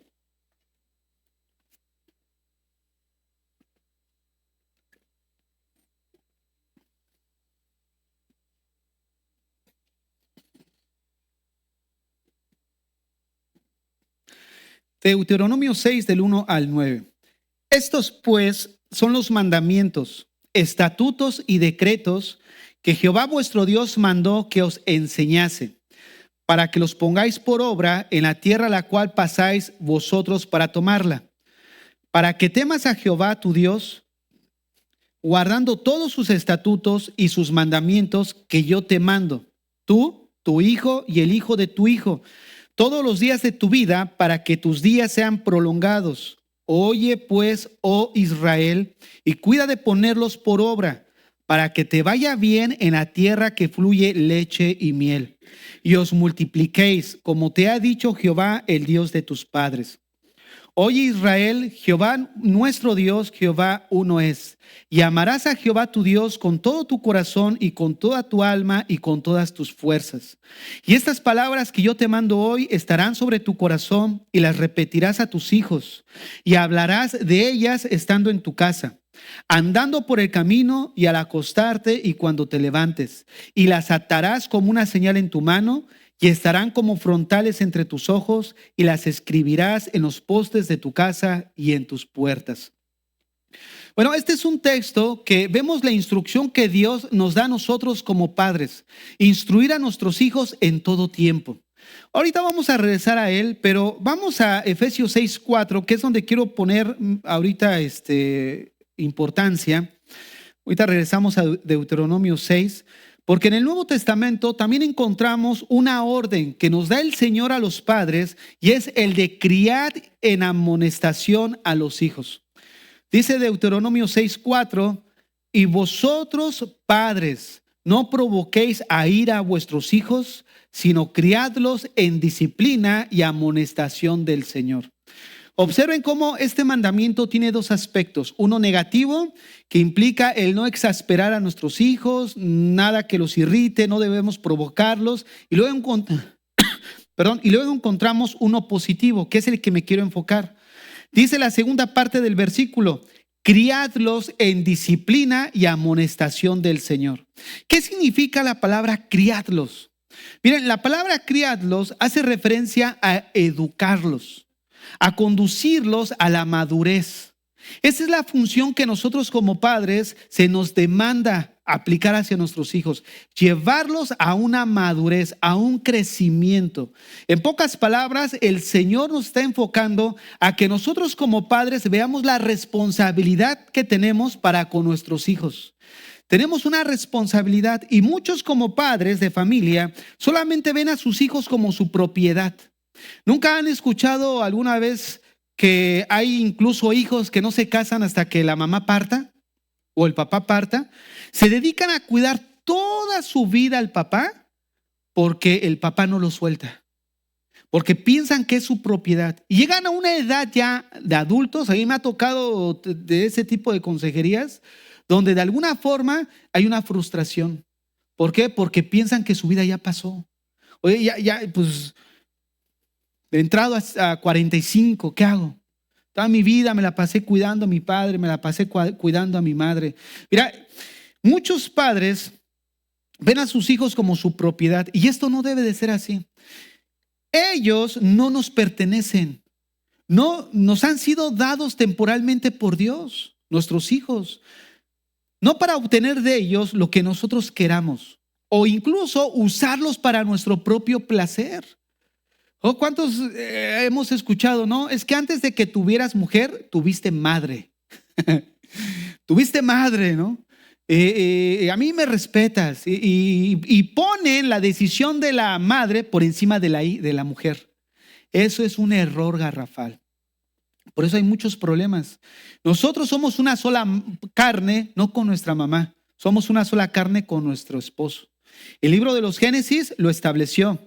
Deuteronomio 6 del 1 al 9. Estos pues son los mandamientos, estatutos y decretos que Jehová vuestro Dios mandó que os enseñase, para que los pongáis por obra en la tierra a la cual pasáis vosotros para tomarla, para que temas a Jehová tu Dios, guardando todos sus estatutos y sus mandamientos que yo te mando, tú, tu hijo y el hijo de tu hijo, todos los días de tu vida, para que tus días sean prolongados. Oye pues, oh Israel, y cuida de ponerlos por obra, para que te vaya bien en la tierra que fluye leche y miel, y os multipliquéis, como te ha dicho Jehová, el Dios de tus padres. Oye Israel, Jehová nuestro Dios, Jehová uno es. Y amarás a Jehová tu Dios con todo tu corazón y con toda tu alma y con todas tus fuerzas. Y estas palabras que yo te mando hoy estarán sobre tu corazón y las repetirás a tus hijos. Y hablarás de ellas estando en tu casa, andando por el camino y al acostarte y cuando te levantes. Y las atarás como una señal en tu mano y estarán como frontales entre tus ojos, y las escribirás en los postes de tu casa y en tus puertas. Bueno, este es un texto que vemos la instrucción que Dios nos da a nosotros como padres: instruir a nuestros hijos en todo tiempo. Ahorita vamos a regresar a él, pero vamos a Efesios 6:4, que es donde quiero poner ahorita importancia. Ahorita regresamos a Deuteronomio 6. Porque en el Nuevo Testamento también encontramos una orden que nos da el Señor a los padres, y es el de criar en amonestación a los hijos. Dice Deuteronomio 6:4, y vosotros padres no provoquéis a ira a vuestros hijos, sino criadlos en disciplina y amonestación del Señor. Observen cómo este mandamiento tiene dos aspectos: uno negativo, que implica el no exasperar a nuestros hijos, nada que los irrite, no debemos provocarlos, y luego encontramos uno positivo, que es el que me quiero enfocar. Dice la segunda parte del versículo: criadlos en disciplina y amonestación del Señor. ¿Qué significa la palabra criadlos? Miren, la palabra criadlos hace referencia a educarlos, a conducirlos a la madurez. Esa es la función que nosotros como padres se nos demanda aplicar hacia nuestros hijos: llevarlos a una madurez, a un crecimiento. En pocas palabras, el Señor nos está enfocando a que nosotros como padres veamos la responsabilidad que tenemos para con nuestros hijos. Tenemos una responsabilidad, y muchos como padres de familia solamente ven a sus hijos como su propiedad. ¿Nunca han escuchado alguna vez que hay incluso hijos que no se casan hasta que la mamá parta o el papá parta? Se dedican a cuidar toda su vida al papá porque el papá no lo suelta, porque piensan que es su propiedad. Y llegan a una edad ya de adultos. A mí me ha tocado de ese tipo de consejerías donde de alguna forma hay una frustración. ¿Por qué? Porque piensan que su vida ya pasó. Oye, pues he entrado a 45, ¿qué hago? Toda mi vida me la pasé cuidando a mi padre, me la pasé cuidando a mi madre. Mira, muchos padres ven a sus hijos como su propiedad, y esto no debe de ser así. ellos no nos pertenecen. No nos han sido dados temporalmente por Dios, nuestros hijos. No para obtener de ellos lo que nosotros queramos o incluso usarlos para nuestro propio placer. ¿O cuántos hemos escuchado, no? Es que antes de que tuvieras mujer, tuviste madre. Tuviste madre, ¿no? A mí me respetas y ponen la decisión de la madre por encima de la mujer. Eso es un error garrafal. Por eso hay muchos problemas. Nosotros somos una sola carne, no con nuestra mamá. Somos una sola carne con nuestro esposo. El libro de los Génesis lo estableció.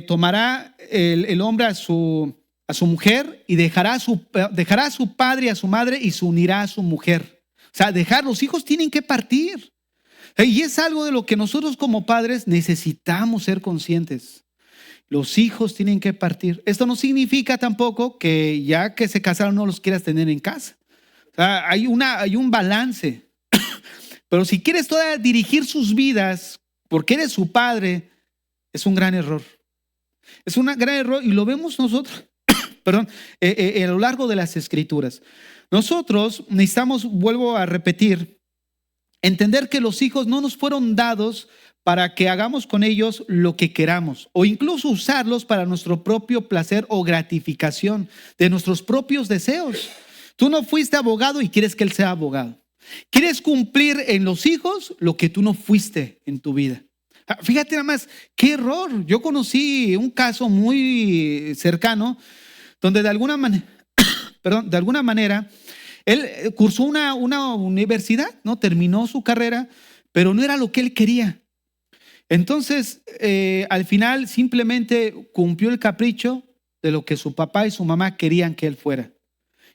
Tomará el hombre a su mujer y dejará a su padre y a su madre y se unirá a su mujer. O sea, los hijos tienen que partir. Y es algo de lo que nosotros como padres necesitamos ser conscientes. Los hijos tienen que partir. Esto no significa tampoco que ya que se casaron no los quieras tener en casa. O sea, hay un balance. Pero si quieres todavía dirigir sus vidas porque eres su padre, es un gran error. Es un gran error y lo vemos nosotros, a lo largo de las Escrituras. Nosotros necesitamos, vuelvo a repetir, entender que los hijos no nos fueron dados para que hagamos con ellos lo que queramos o incluso usarlos para nuestro propio placer o gratificación de nuestros propios deseos. Tú no fuiste abogado y quieres que él sea abogado. Quieres cumplir en los hijos lo que tú no fuiste en tu vida. Fíjate nada más, qué error. Yo conocí un caso muy cercano donde de alguna manera, él cursó una universidad, ¿no? Terminó su carrera, pero no era lo que él quería. Entonces, al final simplemente cumplió el capricho de lo que su papá y su mamá querían que él fuera.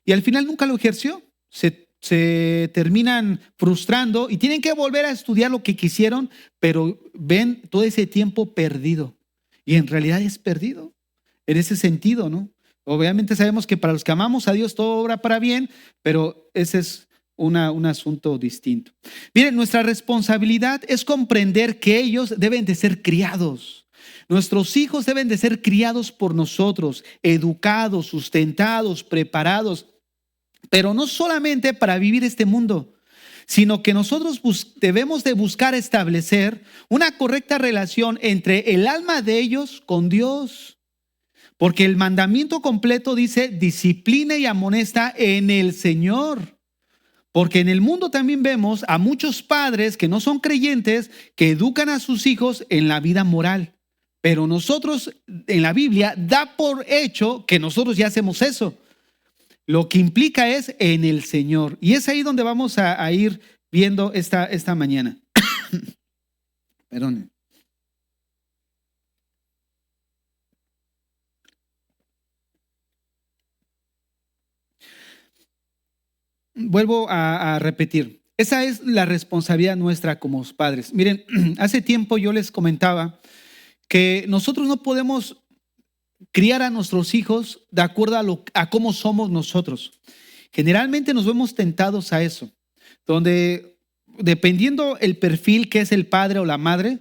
Y al final nunca lo ejerció. Se terminan frustrando y tienen que volver a estudiar lo que quisieron, pero ven todo ese tiempo perdido. Y en realidad es perdido en ese sentido, ¿no? Obviamente sabemos que para los que amamos a Dios todo obra para bien, pero ese es un asunto distinto. Miren, nuestra responsabilidad es comprender que ellos deben de ser criados. Nuestros hijos deben de ser criados por nosotros, educados, sustentados, preparados, pero no solamente para vivir este mundo, sino que nosotros debemos de buscar establecer una correcta relación entre el alma de ellos con Dios. Porque el mandamiento completo dice, disciplina y amonesta en el Señor. Porque en el mundo también vemos a muchos padres que no son creyentes que educan a sus hijos en la vida moral. Pero nosotros en la Biblia da por hecho que nosotros ya hacemos eso. Lo que implica es en el Señor. Y es ahí donde vamos a ir viendo esta mañana. Perdón. Vuelvo a repetir. Esa es la responsabilidad nuestra como padres. Miren, hace tiempo yo les comentaba que nosotros no podemos criar a nuestros hijos de acuerdo a cómo somos nosotros. Generalmente nos vemos tentados a eso, donde dependiendo el perfil que es el padre o la madre,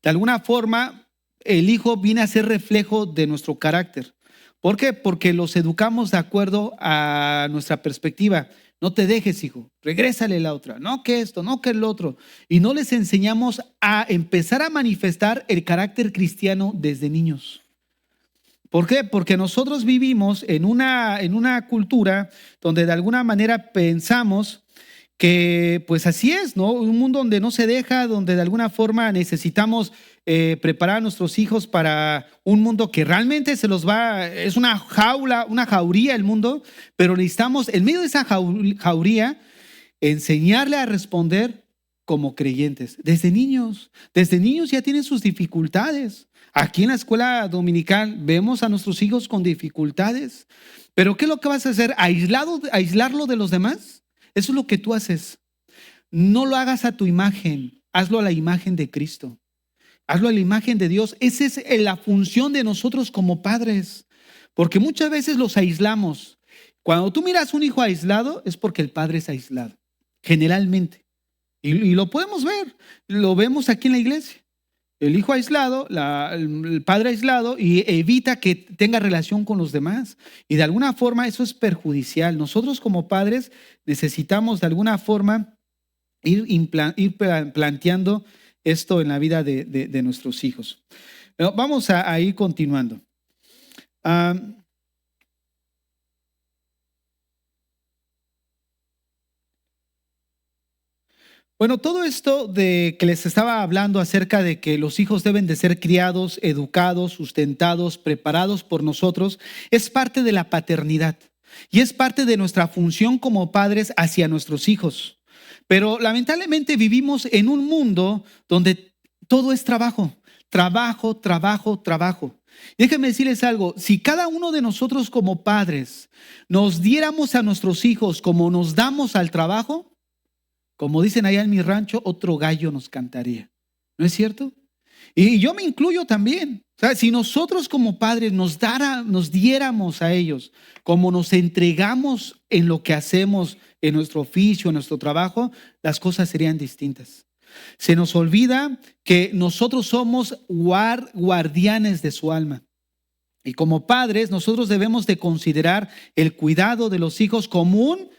de alguna forma el hijo viene a ser reflejo de nuestro carácter. ¿Por qué? Porque los educamos de acuerdo a nuestra perspectiva. No te dejes, hijo, regrésale la otra, no que esto, no que el otro. Y no les enseñamos a empezar a manifestar el carácter cristiano desde niños. ¿Por qué? Porque nosotros vivimos en una cultura donde de alguna manera pensamos que pues así es, ¿no? Un mundo donde no se deja, donde de alguna forma necesitamos preparar a nuestros hijos para un mundo que realmente es una jaula, una jauría el mundo, pero necesitamos en medio de esa jauría enseñarle a responder como creyentes. Desde niños ya tienen sus dificultades. Aquí en la escuela dominical vemos a nuestros hijos con dificultades, pero ¿qué es lo que vas a hacer? ¿Aislarlo de los demás? Eso es lo que tú haces. No lo hagas a tu imagen, hazlo a la imagen de Cristo. Hazlo a la imagen de Dios. Esa es la función de nosotros como padres, porque muchas veces los aislamos. Cuando tú miras un hijo aislado es porque el padre es aislado, generalmente. Y lo podemos ver, lo vemos aquí en la iglesia. El hijo aislado, el padre aislado y evita que tenga relación con los demás. Y de alguna forma eso es perjudicial. Nosotros como padres necesitamos de alguna forma ir planteando esto en la vida de nuestros hijos. Pero vamos a ir continuando. Bueno, todo esto de que les estaba hablando acerca de que los hijos deben de ser criados, educados, sustentados, preparados por nosotros, es parte de la paternidad y es parte de nuestra función como padres hacia nuestros hijos. Pero lamentablemente vivimos en un mundo donde todo es trabajo, trabajo, trabajo, trabajo. Déjenme decirles algo, si cada uno de nosotros como padres nos diéramos a nuestros hijos como nos damos al trabajo, como dicen allá en mi rancho, otro gallo nos cantaría. ¿No es cierto? Y yo me incluyo también. O sea, si nosotros como padres nos diéramos a ellos como nos entregamos en lo que hacemos, en nuestro oficio, en nuestro trabajo, las cosas serían distintas. Se nos olvida que nosotros somos guardianes de su alma. Y como padres, nosotros debemos de considerar el cuidado de los hijos como un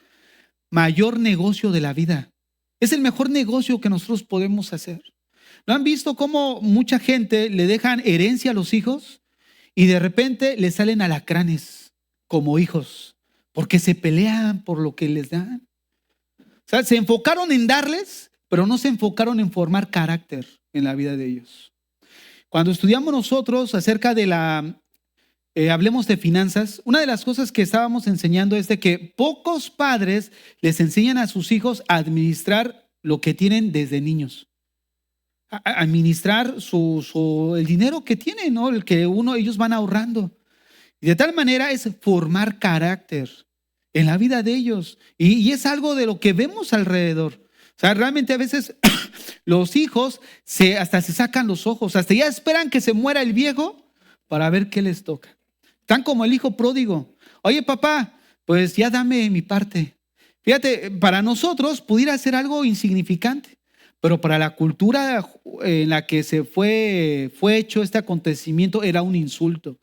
mayor negocio de la vida. Es el mejor negocio que nosotros podemos hacer. ¿No han visto cómo mucha gente le dejan herencia a los hijos y de repente le salen alacranes como hijos porque se pelean por lo que les dan? O sea, se enfocaron en darles, pero no se enfocaron en formar carácter en la vida de ellos. Cuando estudiamos nosotros acerca de hablemos de finanzas, una de las cosas que estábamos enseñando es de que pocos padres les enseñan a sus hijos a administrar lo que tienen desde niños. A administrar el dinero que tienen, ¿no? El que ellos van ahorrando. Y de tal manera es formar carácter en la vida de ellos. Y es algo de lo que vemos alrededor. O sea, realmente a veces los hijos hasta se sacan los ojos, hasta ya esperan que se muera el viejo para ver qué les toca. Están como el hijo pródigo. Oye, papá, pues ya dame mi parte. Fíjate, para nosotros pudiera ser algo insignificante, pero para la cultura en la que fue hecho este acontecimiento era un insulto,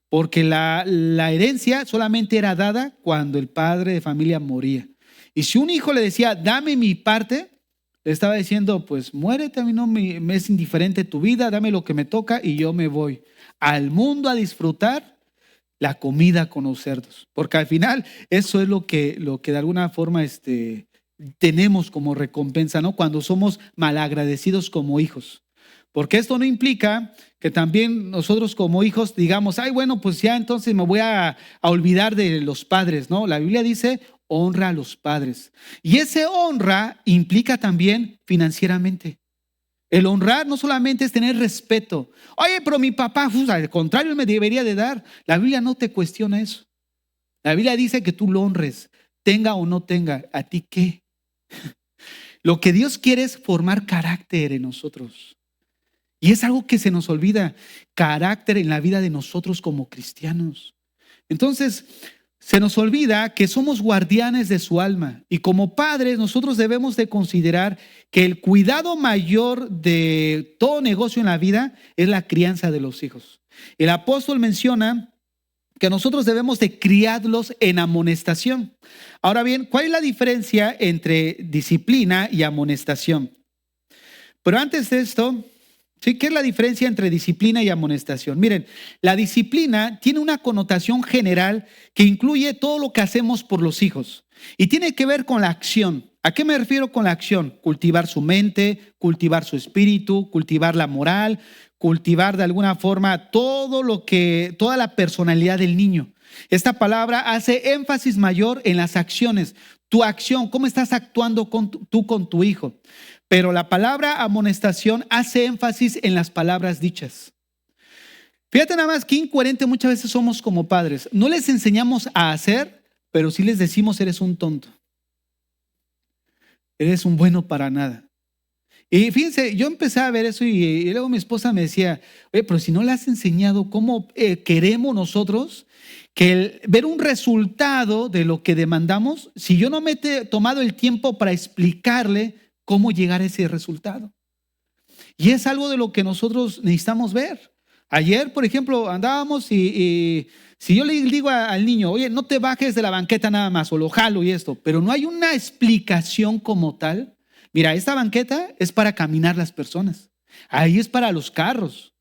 porque la herencia solamente era dada cuando el padre de familia moría. Y si un hijo le decía, dame mi parte, le estaba diciendo, pues muérete, a mí no me es indiferente tu vida, dame lo que me toca y yo me voy al mundo a disfrutar la comida con los cerdos, porque al final eso es lo que de alguna forma tenemos como recompensa, ¿no? Cuando somos malagradecidos como hijos, porque esto no implica que también nosotros como hijos digamos, ay, bueno, pues ya entonces me voy a olvidar de los padres, ¿no? La Biblia dice, honra a los padres, y ese honra implica también financieramente. El honrar no solamente es tener respeto. Oye, pero mi papá, al contrario, él me debería de dar. La Biblia no te cuestiona eso. La Biblia dice que tú lo honres, tenga o no tenga. ¿A ti qué? Lo que Dios quiere es formar carácter en nosotros. Y es algo que se nos olvida, carácter en la vida de nosotros como cristianos. Entonces, se nos olvida que somos guardianes de su alma y como padres nosotros debemos de considerar que el cuidado mayor de todo negocio en la vida es la crianza de los hijos. El apóstol menciona que nosotros debemos de criarlos en amonestación. Ahora bien, ¿cuál es la diferencia entre disciplina y amonestación? Pero antes de esto, ¿sí? ¿Qué es la diferencia entre disciplina y amonestación? Miren, la disciplina tiene una connotación general que incluye todo lo que hacemos por los hijos y tiene que ver con la acción. ¿A qué me refiero con la acción? Cultivar su mente, cultivar su espíritu, cultivar la moral, cultivar de alguna forma toda la personalidad del niño. Esta palabra hace énfasis mayor en las acciones. Tu acción, ¿cómo estás actuando tú con tu hijo? Pero la palabra amonestación hace énfasis en las palabras dichas. Fíjate nada más que incoherente muchas veces somos como padres. No les enseñamos a hacer, pero sí les decimos eres un tonto. Eres un bueno para nada. Y fíjense, yo empecé a ver eso y luego mi esposa me decía, oye, pero si no le has enseñado cómo queremos nosotros que ver un resultado de lo que demandamos, si yo no me he tomado el tiempo para explicarle cómo llegar a ese resultado. Y es algo de lo que nosotros necesitamos ver. Ayer, por ejemplo, andábamos y si yo le digo al niño, oye, no te bajes de la banqueta nada más, o lo jalo y esto, pero no hay una explicación como tal. Mira, esta banqueta es para caminar las personas. Ahí es para los carros.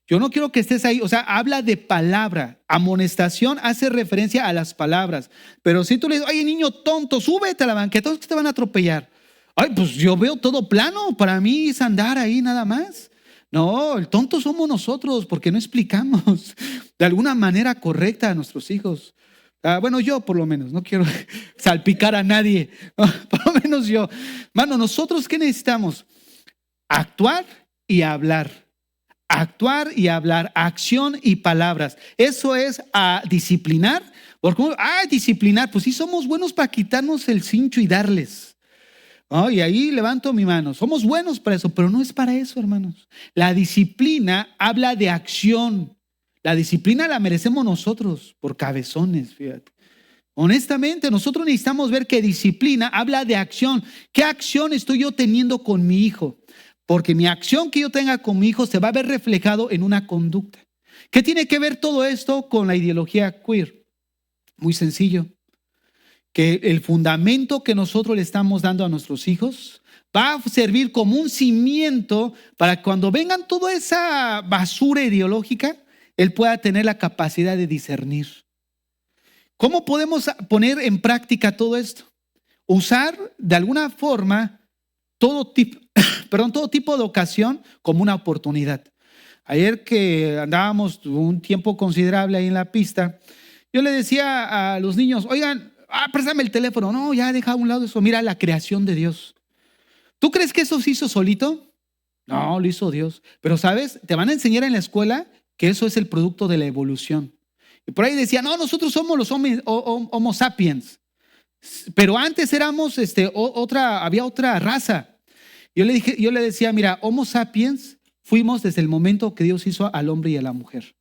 Yo no quiero que estés ahí, o sea, habla de palabra. Amonestación hace referencia a las palabras. Pero si tú le dices, oye, niño tonto, súbete a la banqueta, todos que te van a atropellar. Ay, pues yo veo todo plano, para mí es andar ahí nada más. No, el tonto somos nosotros porque no explicamos de alguna manera correcta a nuestros hijos. Bueno, yo por lo menos, no quiero salpicar a nadie, no, por lo menos yo. Mano, nosotros ¿qué necesitamos? Actuar y hablar. Actuar y hablar, acción y palabras. Eso es disciplinar. Porque, disciplinar, pues sí somos buenos para quitarnos el cincho y darles. Y ahí levanto mi mano. Somos buenos para eso, pero no es para eso, hermanos. La disciplina habla de acción. La disciplina la merecemos nosotros por cabezones, fíjate. Honestamente, nosotros necesitamos ver que disciplina habla de acción. ¿Qué acción estoy yo teniendo con mi hijo? Porque mi acción que yo tenga con mi hijo se va a ver reflejado en una conducta. ¿Qué tiene que ver todo esto con la ideología queer? Muy sencillo. Que el fundamento que nosotros le estamos dando a nuestros hijos va a servir como un cimiento para que cuando vengan toda esa basura ideológica, él pueda tener la capacidad de discernir. ¿Cómo podemos poner en práctica todo esto? Usar de alguna forma todo tipo de ocasión como una oportunidad. Ayer que andábamos un tiempo considerable ahí en la pista, yo le decía a los niños, oigan, préstame el teléfono. No, ya deja a un lado eso. Mira la creación de Dios. ¿Tú crees que eso se hizo solito? No, lo hizo Dios. Pero ¿sabes? Te van a enseñar en la escuela que eso es el producto de la evolución. Y por ahí decía, no, nosotros somos los homo sapiens. Pero antes éramos había otra raza. Yo le decía, mira, homo sapiens fuimos desde el momento que Dios hizo al hombre y a la mujer.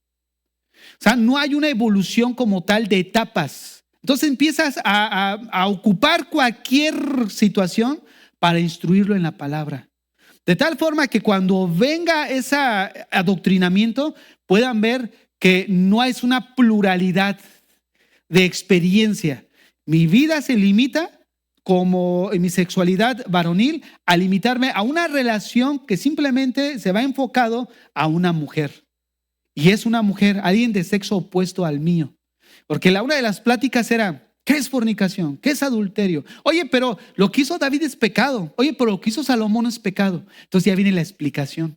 O sea, no hay una evolución como tal de etapas. Entonces empiezas a ocupar cualquier situación para instruirlo en la palabra. De tal forma que cuando venga ese adoctrinamiento puedan ver que no es una pluralidad de experiencia. Mi vida se limita, como en mi sexualidad varonil, a limitarme a una relación que simplemente se va enfocado a una mujer. Y es una mujer, alguien de sexo opuesto al mío. Porque una de las pláticas era, ¿qué es fornicación? ¿Qué es adulterio? Oye, pero lo que hizo David es pecado. Oye, pero lo que hizo Salomón es pecado. Entonces ya viene la explicación.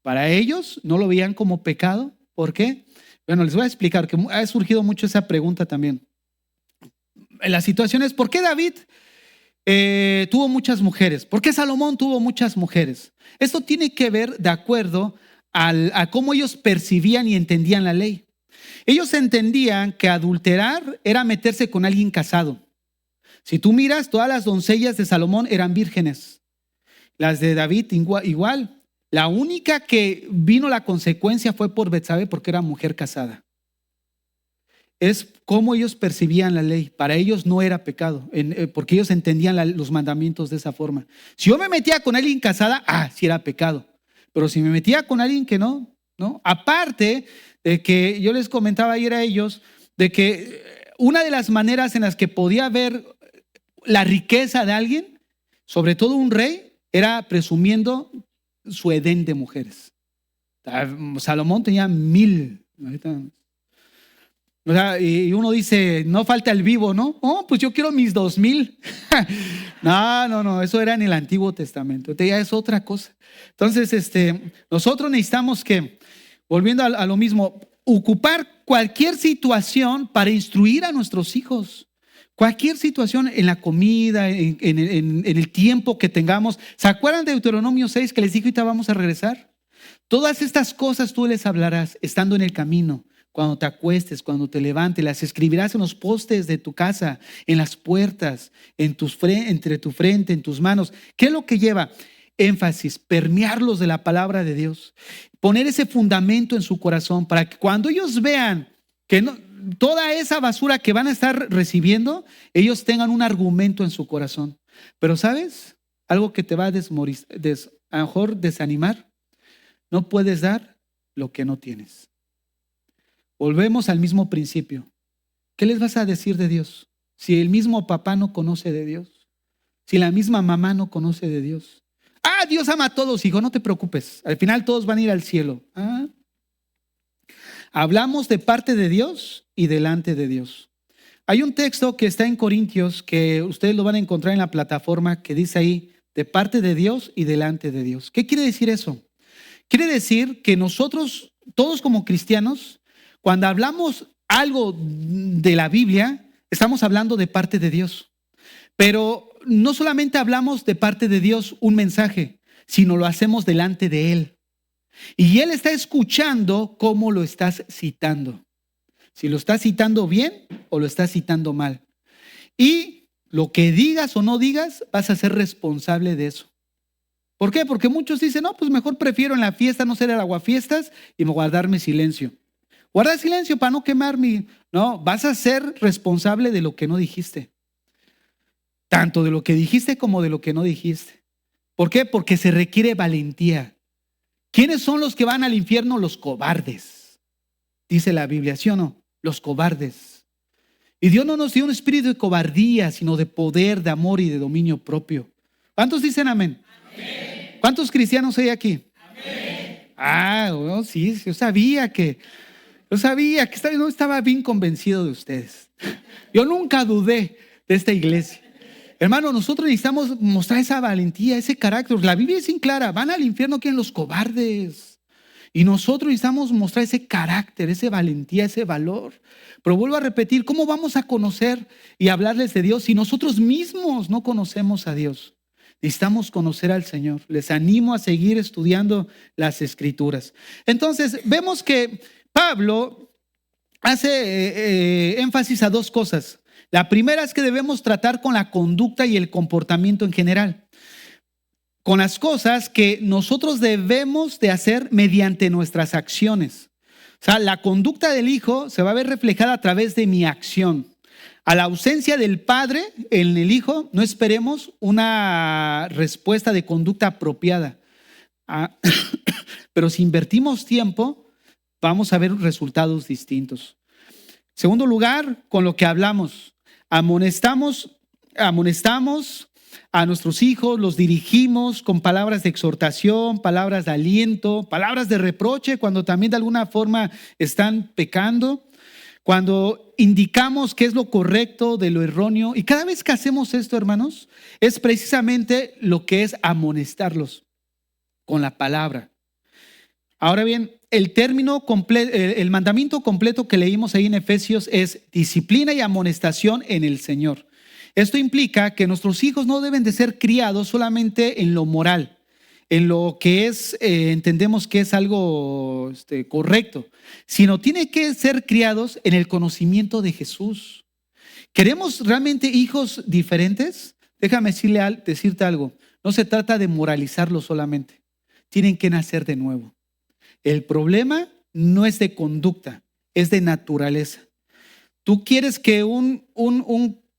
Para ellos no lo veían como pecado. ¿Por qué? Bueno, les voy a explicar, que ha surgido mucho esa pregunta también. La situación es, ¿por qué David tuvo muchas mujeres? ¿Por qué Salomón tuvo muchas mujeres? Esto tiene que ver de acuerdo a cómo ellos percibían y entendían la ley. Ellos entendían que adulterar era meterse con alguien casado. Si tú miras, todas las doncellas de Salomón eran vírgenes. Las de David igual. La única que vino la consecuencia fue por Betsabé, porque era mujer casada. Es cómo ellos percibían la ley. Para ellos no era pecado, porque ellos entendían los mandamientos de esa forma. Si yo me metía con alguien casada, sí era pecado. Pero si me metía con alguien que no. Aparte de que yo les comentaba ayer a ellos, de que una de las maneras en las que podía ver la riqueza de alguien, sobre todo un rey, era presumiendo su edén de mujeres. Salomón tenía 1000. O sea, y uno dice, no falta el vivo, ¿no? Pues yo quiero mis 2000. No, eso era en el Antiguo Testamento. Ya es otra cosa. Entonces, nosotros necesitamos que, volviendo a lo mismo, ocupar cualquier situación para instruir a nuestros hijos. Cualquier situación en la comida, en el tiempo que tengamos. ¿Se acuerdan de Deuteronomio 6 que les dije ahorita vamos a regresar? Todas estas cosas tú les hablarás estando en el camino. Cuando te acuestes, cuando te levantes, las escribirás en los postes de tu casa, en las puertas, entre tu frente, en tus manos. ¿Qué es lo que lleva? Énfasis, permearlos de la palabra de Dios. Poner ese fundamento en su corazón para que cuando ellos vean que toda esa basura que van a estar recibiendo, ellos tengan un argumento en su corazón. Pero ¿sabes? Algo que te va a a lo mejor desanimar, no puedes dar lo que no tienes. Volvemos al mismo principio. ¿Qué les vas a decir de Dios? Si el mismo papá no conoce de Dios, si la misma mamá no conoce de Dios. Dios ama a todos, hijo, no te preocupes. Al final todos van a ir al cielo. Hablamos de parte de Dios y delante de Dios. Hay un texto que está en Corintios, que ustedes lo van a encontrar en la plataforma, que dice ahí, de parte de Dios y delante de Dios. ¿Qué quiere decir eso? Quiere decir que nosotros, todos como cristianos, cuando hablamos algo de la Biblia, estamos hablando de parte de Dios. Pero no solamente hablamos de parte de Dios un mensaje, sino lo hacemos delante de Él. Y Él está escuchando cómo lo estás citando. Si lo estás citando bien o lo estás citando mal. Y lo que digas o no digas, vas a ser responsable de eso. ¿Por qué? Porque muchos dicen, no, pues mejor prefiero en la fiesta no ser el aguafiestas y guardarme silencio. Guarda silencio para no quemar mi... No, vas a ser responsable de lo que no dijiste. Tanto de lo que dijiste como de lo que no dijiste. ¿Por qué? Porque se requiere valentía. ¿Quiénes son los que van al infierno? Los cobardes. Dice la Biblia, ¿sí o no? Los cobardes. Y Dios no nos dio un espíritu de cobardía, sino de poder, de amor y de dominio propio. ¿Cuántos dicen amén? Amén. ¿Cuántos cristianos hay aquí? Amén. Bueno, sí, yo sabía que no estaba bien convencido de ustedes. Yo nunca dudé de esta iglesia. Hermano, nosotros necesitamos mostrar esa valentía, ese carácter. La Biblia es bien clara, van al infierno ¿quién? Los cobardes. Y nosotros necesitamos mostrar ese carácter, esa valentía, ese valor. Pero vuelvo a repetir, ¿cómo vamos a conocer y hablarles de Dios si nosotros mismos no conocemos a Dios? Necesitamos conocer al Señor. Les animo a seguir estudiando las Escrituras. Entonces, vemos que Pablo hace énfasis a dos cosas. La primera es que debemos tratar con la conducta y el comportamiento en general. Con las cosas que nosotros debemos de hacer mediante nuestras acciones. O sea, la conducta del Hijo se va a ver reflejada a través de mi acción. A la ausencia del Padre en el Hijo, no esperemos una respuesta de conducta apropiada. Pero si invertimos tiempo, vamos a ver resultados distintos. En segundo lugar, con lo que hablamos, amonestamos a nuestros hijos, los dirigimos con palabras de exhortación, palabras de aliento, palabras de reproche cuando también de alguna forma están pecando, cuando indicamos qué es lo correcto de lo erróneo. Y cada vez que hacemos esto, hermanos, es precisamente lo que es amonestarlos con la palabra. Ahora bien, el mandamiento completo que leímos ahí en Efesios es disciplina y amonestación en el Señor. Esto implica que nuestros hijos no deben de ser criados solamente en lo moral, en lo que es, entendemos que es algo correcto, sino tiene que ser criados en el conocimiento de Jesús. ¿Queremos realmente hijos diferentes? Déjame decirte algo, no se trata de moralizarlos solamente, tienen que nacer de nuevo. El problema no es de conducta, es de naturaleza. ¿Tú quieres que un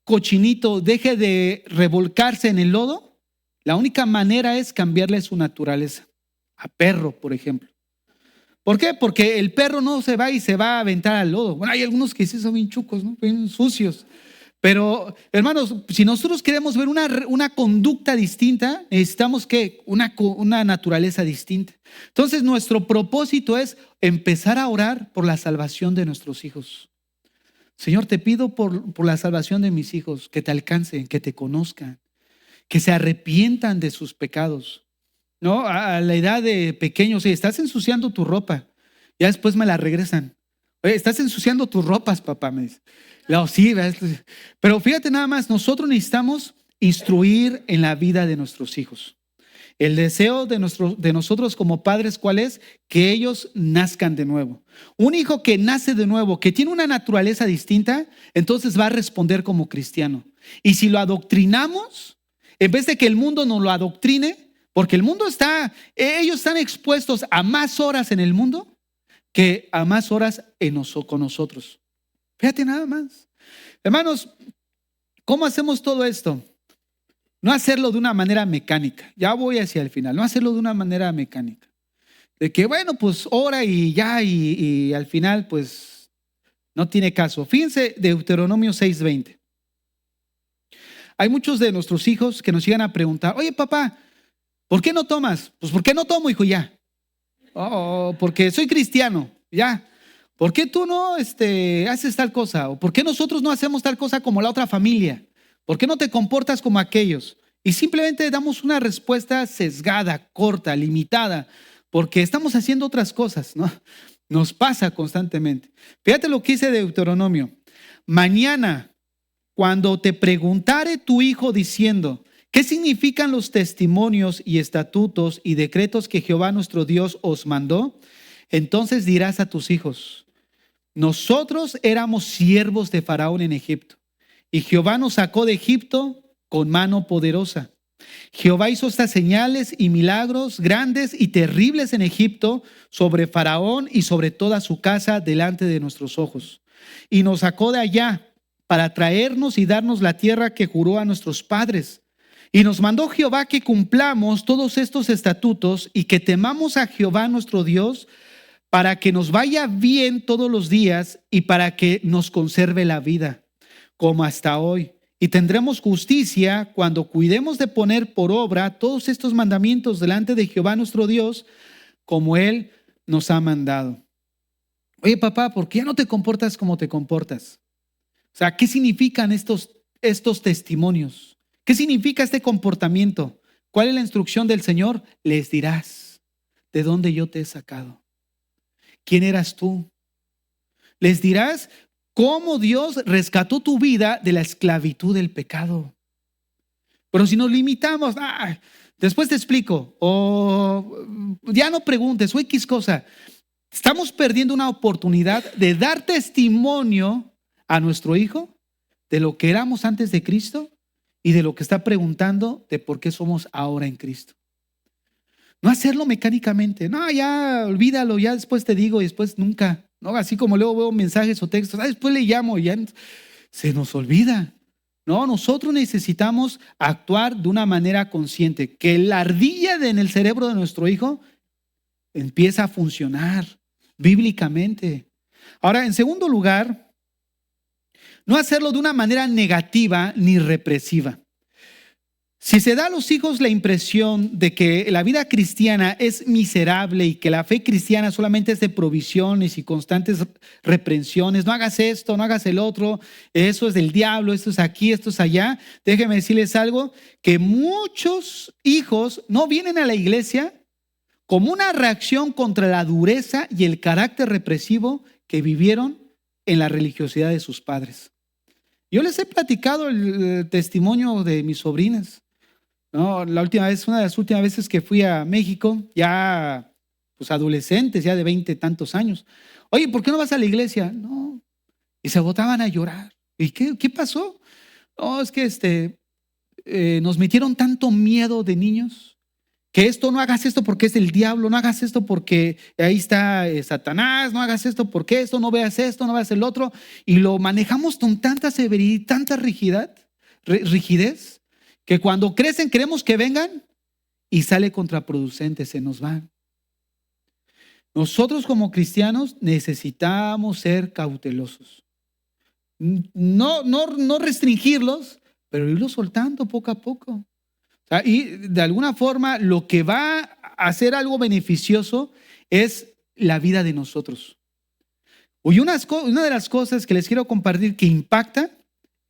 cochinito deje de revolcarse en el lodo? La única manera es cambiarle su naturaleza. A perro, por ejemplo. ¿Por qué? Porque el perro no se va y se va a aventar al lodo. Bueno, hay algunos que sí son bien chucos, ¿no? Bien sucios. Pero, hermanos, si nosotros queremos ver una conducta distinta, necesitamos que una naturaleza distinta. Entonces, nuestro propósito es empezar a orar por la salvación de nuestros hijos. Señor, te pido por la salvación de mis hijos, que te alcancen, que te conozcan, que se arrepientan de sus pecados. ¿No? A la edad de pequeños, estás ensuciando tu ropa, ya después me la regresan. Oye, estás ensuciando tus ropas, papá, me dice. No, sí, pero fíjate nada más, nosotros necesitamos instruir en la vida de nuestros hijos. El deseo de nosotros como padres, ¿cuál es? Que ellos nazcan de nuevo. Un hijo que nace de nuevo, que tiene una naturaleza distinta, entonces va a responder como cristiano. Y si lo adoctrinamos, en vez de que el mundo nos lo adoctrine, porque el mundo ellos están expuestos a más horas en el mundo que a más horas con nosotros. Fíjate nada más. Hermanos, ¿cómo hacemos todo esto? no hacerlo de una manera mecánica. Ya voy hacia el final. No hacerlo de una manera mecánica. De que, bueno, pues ora y ya, y al final, pues, no tiene caso. Fíjense Deuteronomio 6:20. Hay muchos de nuestros hijos que nos llegan a preguntar, oye, papá, ¿por qué no tomas? Pues, ¿por qué no tomo, hijo? Ya. Oh, porque soy cristiano. Ya. ¿Por qué tú no haces tal cosa? ¿O por qué nosotros no hacemos tal cosa como la otra familia? ¿Por qué no te comportas como aquellos? Y simplemente damos una respuesta sesgada, corta, limitada, porque estamos haciendo otras cosas, ¿no? Nos pasa constantemente. Fíjate lo que dice Deuteronomio. Mañana, cuando te preguntare tu hijo diciendo, ¿qué significan los testimonios y estatutos y decretos que Jehová nuestro Dios os mandó? Entonces dirás a tus hijos, nosotros éramos siervos de Faraón en Egipto, y Jehová nos sacó de Egipto con mano poderosa. Jehová hizo estas señales y milagros grandes y terribles en Egipto sobre Faraón y sobre toda su casa delante de nuestros ojos. Y nos sacó de allá para traernos y darnos la tierra que juró a nuestros padres. Y nos mandó Jehová que cumplamos todos estos estatutos y que temamos a Jehová nuestro Dios para que nos vaya bien todos los días y para que nos conserve la vida, como hasta hoy. Y tendremos justicia cuando cuidemos de poner por obra todos estos mandamientos delante de Jehová nuestro Dios, como Él nos ha mandado. Oye, papá, ¿por qué ya no te comportas como te comportas? O sea, ¿qué significan estos testimonios? ¿Qué significa este comportamiento? ¿Cuál es la instrucción del Señor? Les dirás de dónde yo te he sacado. ¿Quién eras tú? Les dirás cómo Dios rescató tu vida de la esclavitud del pecado. Pero si nos limitamos, después te explico, o ya no preguntes, o X cosa, estamos perdiendo una oportunidad de dar testimonio a nuestro hijo de lo que éramos antes de Cristo y de lo que está preguntando de por qué somos ahora en Cristo. No hacerlo mecánicamente. No, ya olvídalo, ya después te digo y después nunca. No, así como luego veo mensajes o textos, después le llamo y ya se nos olvida. No, nosotros necesitamos actuar de una manera consciente. Que la ardilla en el cerebro de nuestro hijo empieza a funcionar bíblicamente. Ahora, en segundo lugar, no hacerlo de una manera negativa ni represiva. Si se da a los hijos la impresión de que la vida cristiana es miserable y que la fe cristiana solamente es de provisiones y constantes reprensiones, no hagas esto, no hagas el otro, eso es del diablo, esto es aquí, esto es allá, déjenme decirles algo, que muchos hijos no vienen a la iglesia como una reacción contra la dureza y el carácter represivo que vivieron en la religiosidad de sus padres. Yo les he platicado el testimonio de mis sobrinas. No, una de las últimas veces que fui a México, ya pues adolescentes, ya de 20 y tantos años. Oye, ¿por qué no vas a la iglesia? No. Y se botaban a llorar. ¿Y qué pasó? No, es que nos metieron tanto miedo de niños, que no hagas esto porque es el diablo, no hagas esto porque ahí está Satanás, no hagas esto porque esto, no veas esto, no veas el otro. Y lo manejamos con tanta severidad y tanta rigidez, que cuando crecen queremos que vengan y sale contraproducente, se nos van. Nosotros como cristianos necesitamos ser cautelosos. No restringirlos, pero irlos soltando poco a poco. O sea, y de alguna forma lo que va a hacer algo beneficioso es la vida de nosotros. Y una de las cosas que les quiero compartir que impacta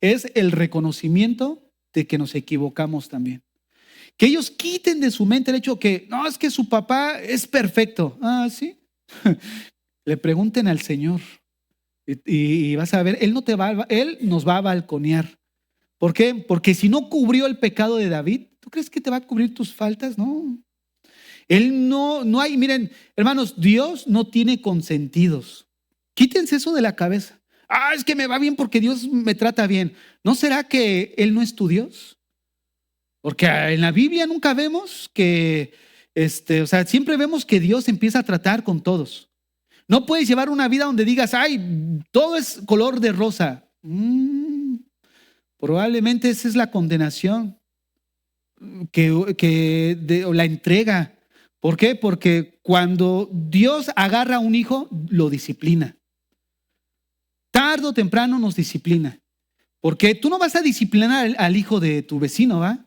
es el reconocimiento de que nos equivocamos también. Que ellos quiten de su mente el hecho que no, es que su papá es perfecto. Ah, ¿sí? Le pregunten al Señor y vas a ver, Él nos va a balconear. ¿Por qué? Porque si no cubrió el pecado de David, ¿tú crees que te va a cubrir tus faltas? No. Él no hay, miren, hermanos, Dios no tiene consentidos. Quítense eso de la cabeza. Es que me va bien porque Dios me trata bien. ¿No será que Él no es tu Dios? Porque en la Biblia nunca vemos que, siempre vemos que Dios empieza a tratar con todos. No puedes llevar una vida donde digas, todo es color de rosa. Probablemente esa es la condenación. o la entrega. ¿Por qué? Porque cuando Dios agarra a un hijo, lo disciplina. Tarde o temprano nos disciplina. Porque tú no vas a disciplinar al hijo de tu vecino, ¿va?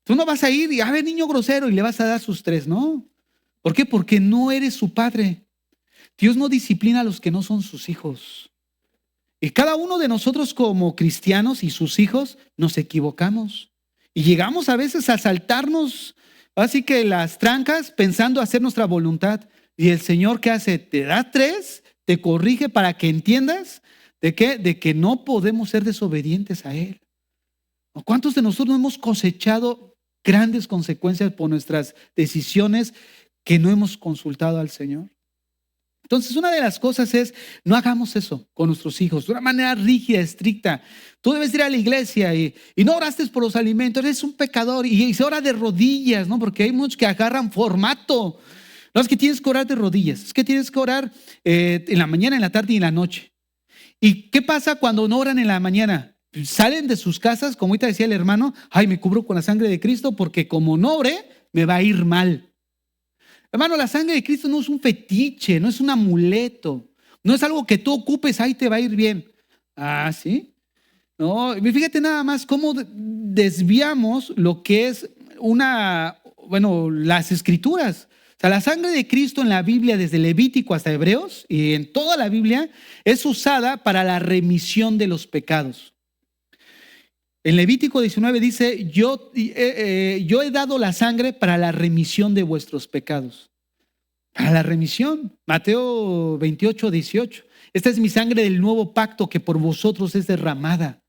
Tú no vas a ir y, a ver, niño grosero, y le vas a dar sus 3, ¿no? ¿Por qué? Porque no eres su padre. Dios no disciplina a los que no son sus hijos. Y cada uno de nosotros como cristianos y sus hijos nos equivocamos. Y llegamos a veces a saltarnos, así que las trancas, pensando hacer nuestra voluntad. Y el Señor, ¿qué hace? Te da 3, te corrige para que entiendas de qué, de que no podemos ser desobedientes a Él. ¿Cuántos de nosotros no hemos cosechado grandes consecuencias por nuestras decisiones que no hemos consultado al Señor? Entonces, una de las cosas es, no hagamos eso con nuestros hijos de una manera rígida, estricta. Tú debes ir a la iglesia y no oraste por los alimentos, eres un pecador y se ora de rodillas, ¿no? Porque hay muchos que agarran formato. No es que tienes que orar de rodillas, es que tienes que orar en la mañana, en la tarde y en la noche. ¿Y qué pasa cuando no oran en la mañana? Salen de sus casas, como ahorita decía el hermano, ay, me cubro con la sangre de Cristo porque como no oré, me va a ir mal. Hermano, la sangre de Cristo no es un fetiche, no es un amuleto, no es algo que tú ocupes, ahí te va a ir bien. Ah, ¿sí? No, fíjate nada más cómo desviamos lo que es las escrituras. O sea, la sangre de Cristo en la Biblia, desde Levítico hasta Hebreos y en toda la Biblia, es usada para la remisión de los pecados. En Levítico 19 dice, yo he dado la sangre para la remisión de vuestros pecados. Para la remisión. Mateo 28, 18. Esta es mi sangre del nuevo pacto que por vosotros es derramada.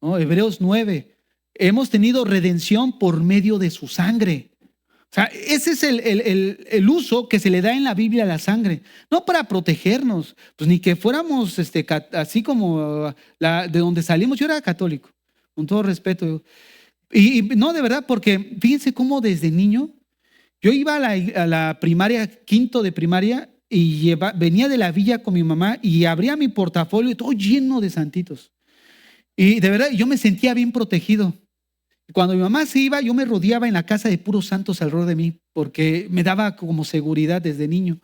¿No? Hebreos 9. Hemos tenido redención por medio de su sangre. O sea, ese es el uso que se le da en la Biblia a la sangre. No para protegernos, pues ni que fuéramos así como de donde salimos. Yo era católico. Con todo respeto. Y no, de verdad, porque fíjense cómo desde niño, yo iba a la primaria, quinto de primaria, y venía de la villa con mi mamá y abría mi portafolio y todo lleno de santitos. Y de verdad, yo me sentía bien protegido. Cuando mi mamá se iba, yo me rodeaba en la casa de puros santos alrededor de mí, porque me daba como seguridad desde niño.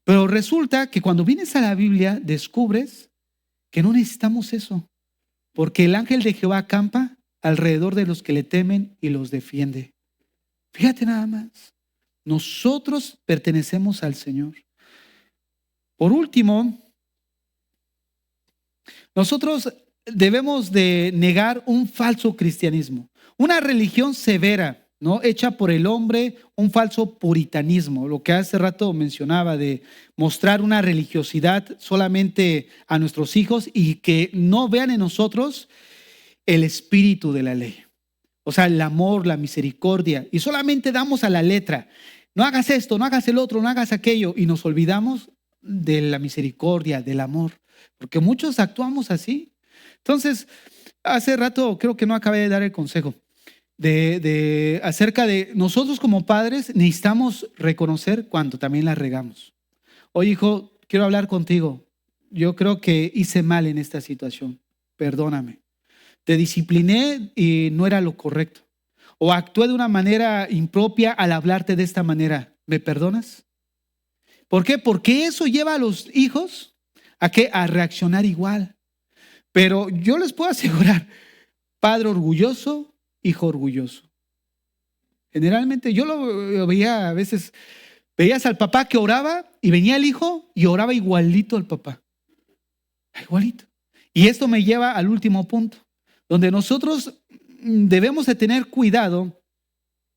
Pero resulta que cuando vienes a la Biblia, descubres que no necesitamos eso. Porque el ángel de Jehová acampa alrededor de los que le temen y los defiende. Fíjate nada más. Nosotros pertenecemos al Señor. Por último, nosotros debemos de negar un falso cristianismo, una religión severa, ¿no? Hecha por el hombre, un falso puritanismo, lo que hace rato mencionaba de mostrar una religiosidad solamente a nuestros hijos y que no vean en nosotros el espíritu de la ley. O sea, el amor, la misericordia, y solamente damos a la letra. No hagas esto, no hagas el otro, no hagas aquello, y nos olvidamos de la misericordia, del amor, porque muchos actuamos así. Entonces, hace rato creo que no acabé de dar el consejo. Acerca de nosotros como padres necesitamos reconocer cuando también la regamos. Oye, hijo, quiero hablar contigo. Yo creo que hice mal en esta situación. Perdóname. Te discipliné y no era lo correcto. O actué de una manera impropia al hablarte de esta manera. ¿Me perdonas? ¿Por qué? Porque eso lleva a los hijos ¿a qué? A reaccionar igual. Pero yo les puedo asegurar, padre orgulloso, hijo orgulloso. Generalmente yo lo veía a veces, veías al papá que oraba y venía el hijo y oraba igualito al papá. Igualito. Y esto me lleva al último punto, donde nosotros debemos de tener cuidado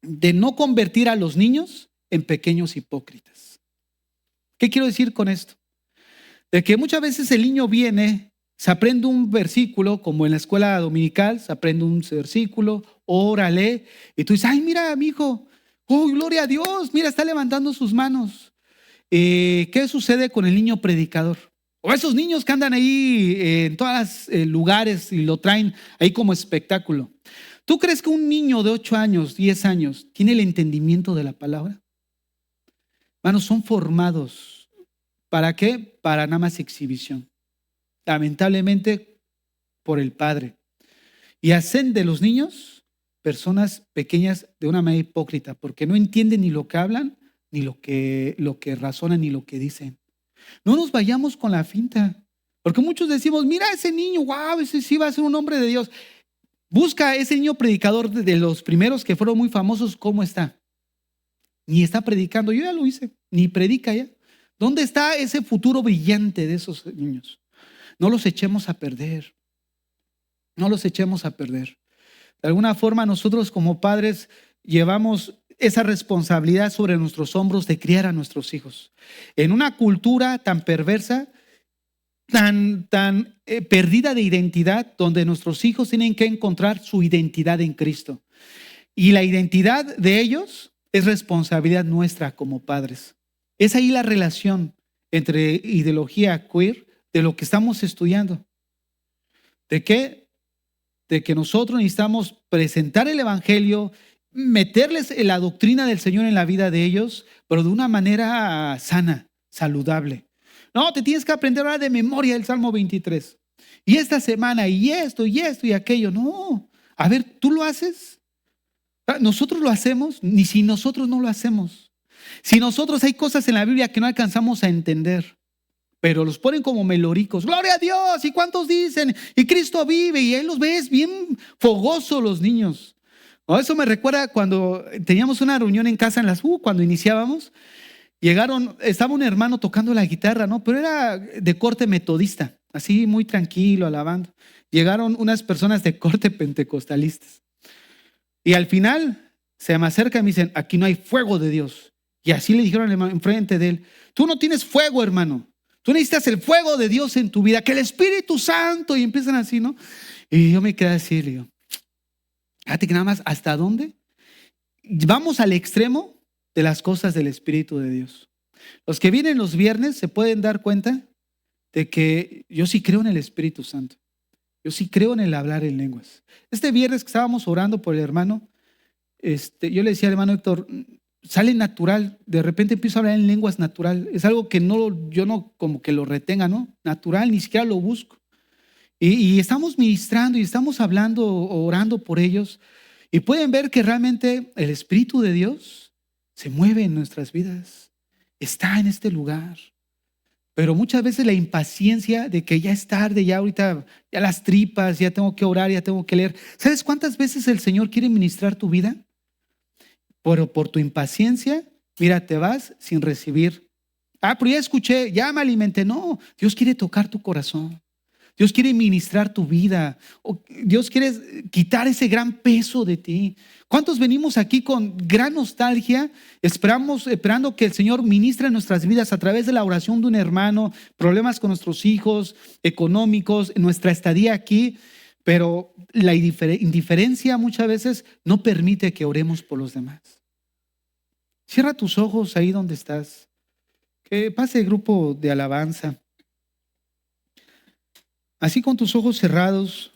de no convertir a los niños en pequeños hipócritas. ¿Qué quiero decir con esto? De que muchas veces el niño viene, se aprende un versículo, como en la escuela dominical, se aprende un versículo, órale, y tú dices, ay, mira, mi hijo, oh, gloria a Dios, mira, está levantando sus manos. ¿Qué sucede con el niño predicador? O esos niños que andan ahí en todos los lugares y lo traen ahí como espectáculo. ¿Tú crees que un niño de 8 años, 10 años, tiene el entendimiento de la palabra? Hermanos, son formados. ¿Para qué? Para nada más exhibición. Lamentablemente por el padre. Y hacen de los niños personas pequeñas de una manera hipócrita, porque no entienden ni lo que hablan, ni lo que razonan, ni lo que dicen. No nos vayamos con la finta, porque muchos decimos, mira ese niño, wow, ese sí va a ser un hombre de Dios. Busca a ese niño predicador de los primeros que fueron muy famosos, ¿cómo está? Ni está predicando, yo ya lo hice, ni predica ya. ¿Dónde está ese futuro brillante de esos niños? No los echemos a perder, no los echemos a perder. De alguna forma nosotros como padres llevamos esa responsabilidad sobre nuestros hombros de criar a nuestros hijos. En una cultura tan perversa, tan perdida de identidad, donde nuestros hijos tienen que encontrar su identidad en Cristo. Y la identidad de ellos es responsabilidad nuestra como padres. Es ahí la relación entre ideología queer de lo que estamos estudiando. ¿De qué? De que nosotros necesitamos presentar el evangelio, meterles la doctrina del Señor en la vida de ellos, pero de una manera sana, saludable. No, te tienes que aprender ahora de memoria el Salmo 23. Y esta semana, y esto, y aquello. No, a ver, ¿tú lo haces? ¿Nosotros lo hacemos? Ni si nosotros no lo hacemos. Si nosotros hay cosas en la Biblia que no alcanzamos a entender, pero los ponen como melóricos. ¡Gloria a Dios! ¿Y cuántos dicen? Y Cristo vive, y ahí los ves bien fogosos los niños. Eso me recuerda cuando teníamos una reunión en casa cuando iniciábamos. Estaba un hermano tocando la guitarra, ¿no? Pero era de corte metodista, así muy tranquilo, alabando. Llegaron unas personas de corte pentecostalistas. Y al final se me acercan y me dicen, aquí no hay fuego de Dios. Y así le dijeron enfrente de él, tú no tienes fuego, hermano. Tú necesitas el fuego de Dios en tu vida, que el Espíritu Santo. Y empiezan así, ¿no? Y yo me quedé así, le digo, fíjate que nada más, ¿hasta dónde? Vamos al extremo de las cosas del Espíritu de Dios. Los que vienen los viernes se pueden dar cuenta de que yo sí creo en el Espíritu Santo. Yo sí creo en el hablar en lenguas. Este viernes que estábamos orando por el hermano, yo le decía al hermano Héctor, sale natural, de repente empiezo a hablar en lenguas natural. Es algo que yo no como que lo retenga, ¿no? Natural, ni siquiera lo busco. Y estamos ministrando y estamos hablando, orando por ellos. Y pueden ver que realmente el Espíritu de Dios se mueve en nuestras vidas. Está en este lugar. Pero muchas veces la impaciencia de que ya es tarde, ya ahorita, ya las tripas, ya tengo que orar, ya tengo que leer. ¿Sabes cuántas veces el Señor quiere ministrar tu vida? Pero por tu impaciencia, mira, te vas sin recibir. Pero ya escuché, ya me alimenté. No, Dios quiere tocar tu corazón. Dios quiere ministrar tu vida. Dios quiere quitar ese gran peso de ti. ¿Cuántos venimos aquí con gran nostalgia, esperando que el Señor ministre en nuestras vidas a través de la oración de un hermano, problemas con nuestros hijos, económicos, nuestra estadía aquí? Pero la indiferencia muchas veces no permite que oremos por los demás. Cierra tus ojos ahí donde estás. Que pase el grupo de alabanza. Así con tus ojos cerrados.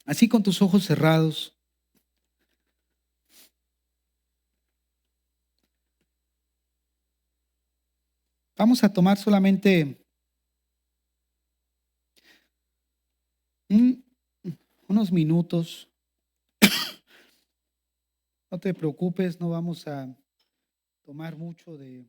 Así con tus ojos cerrados. Vamos a tomar solamente unos minutos. No te preocupes, no vamos a tomar mucho de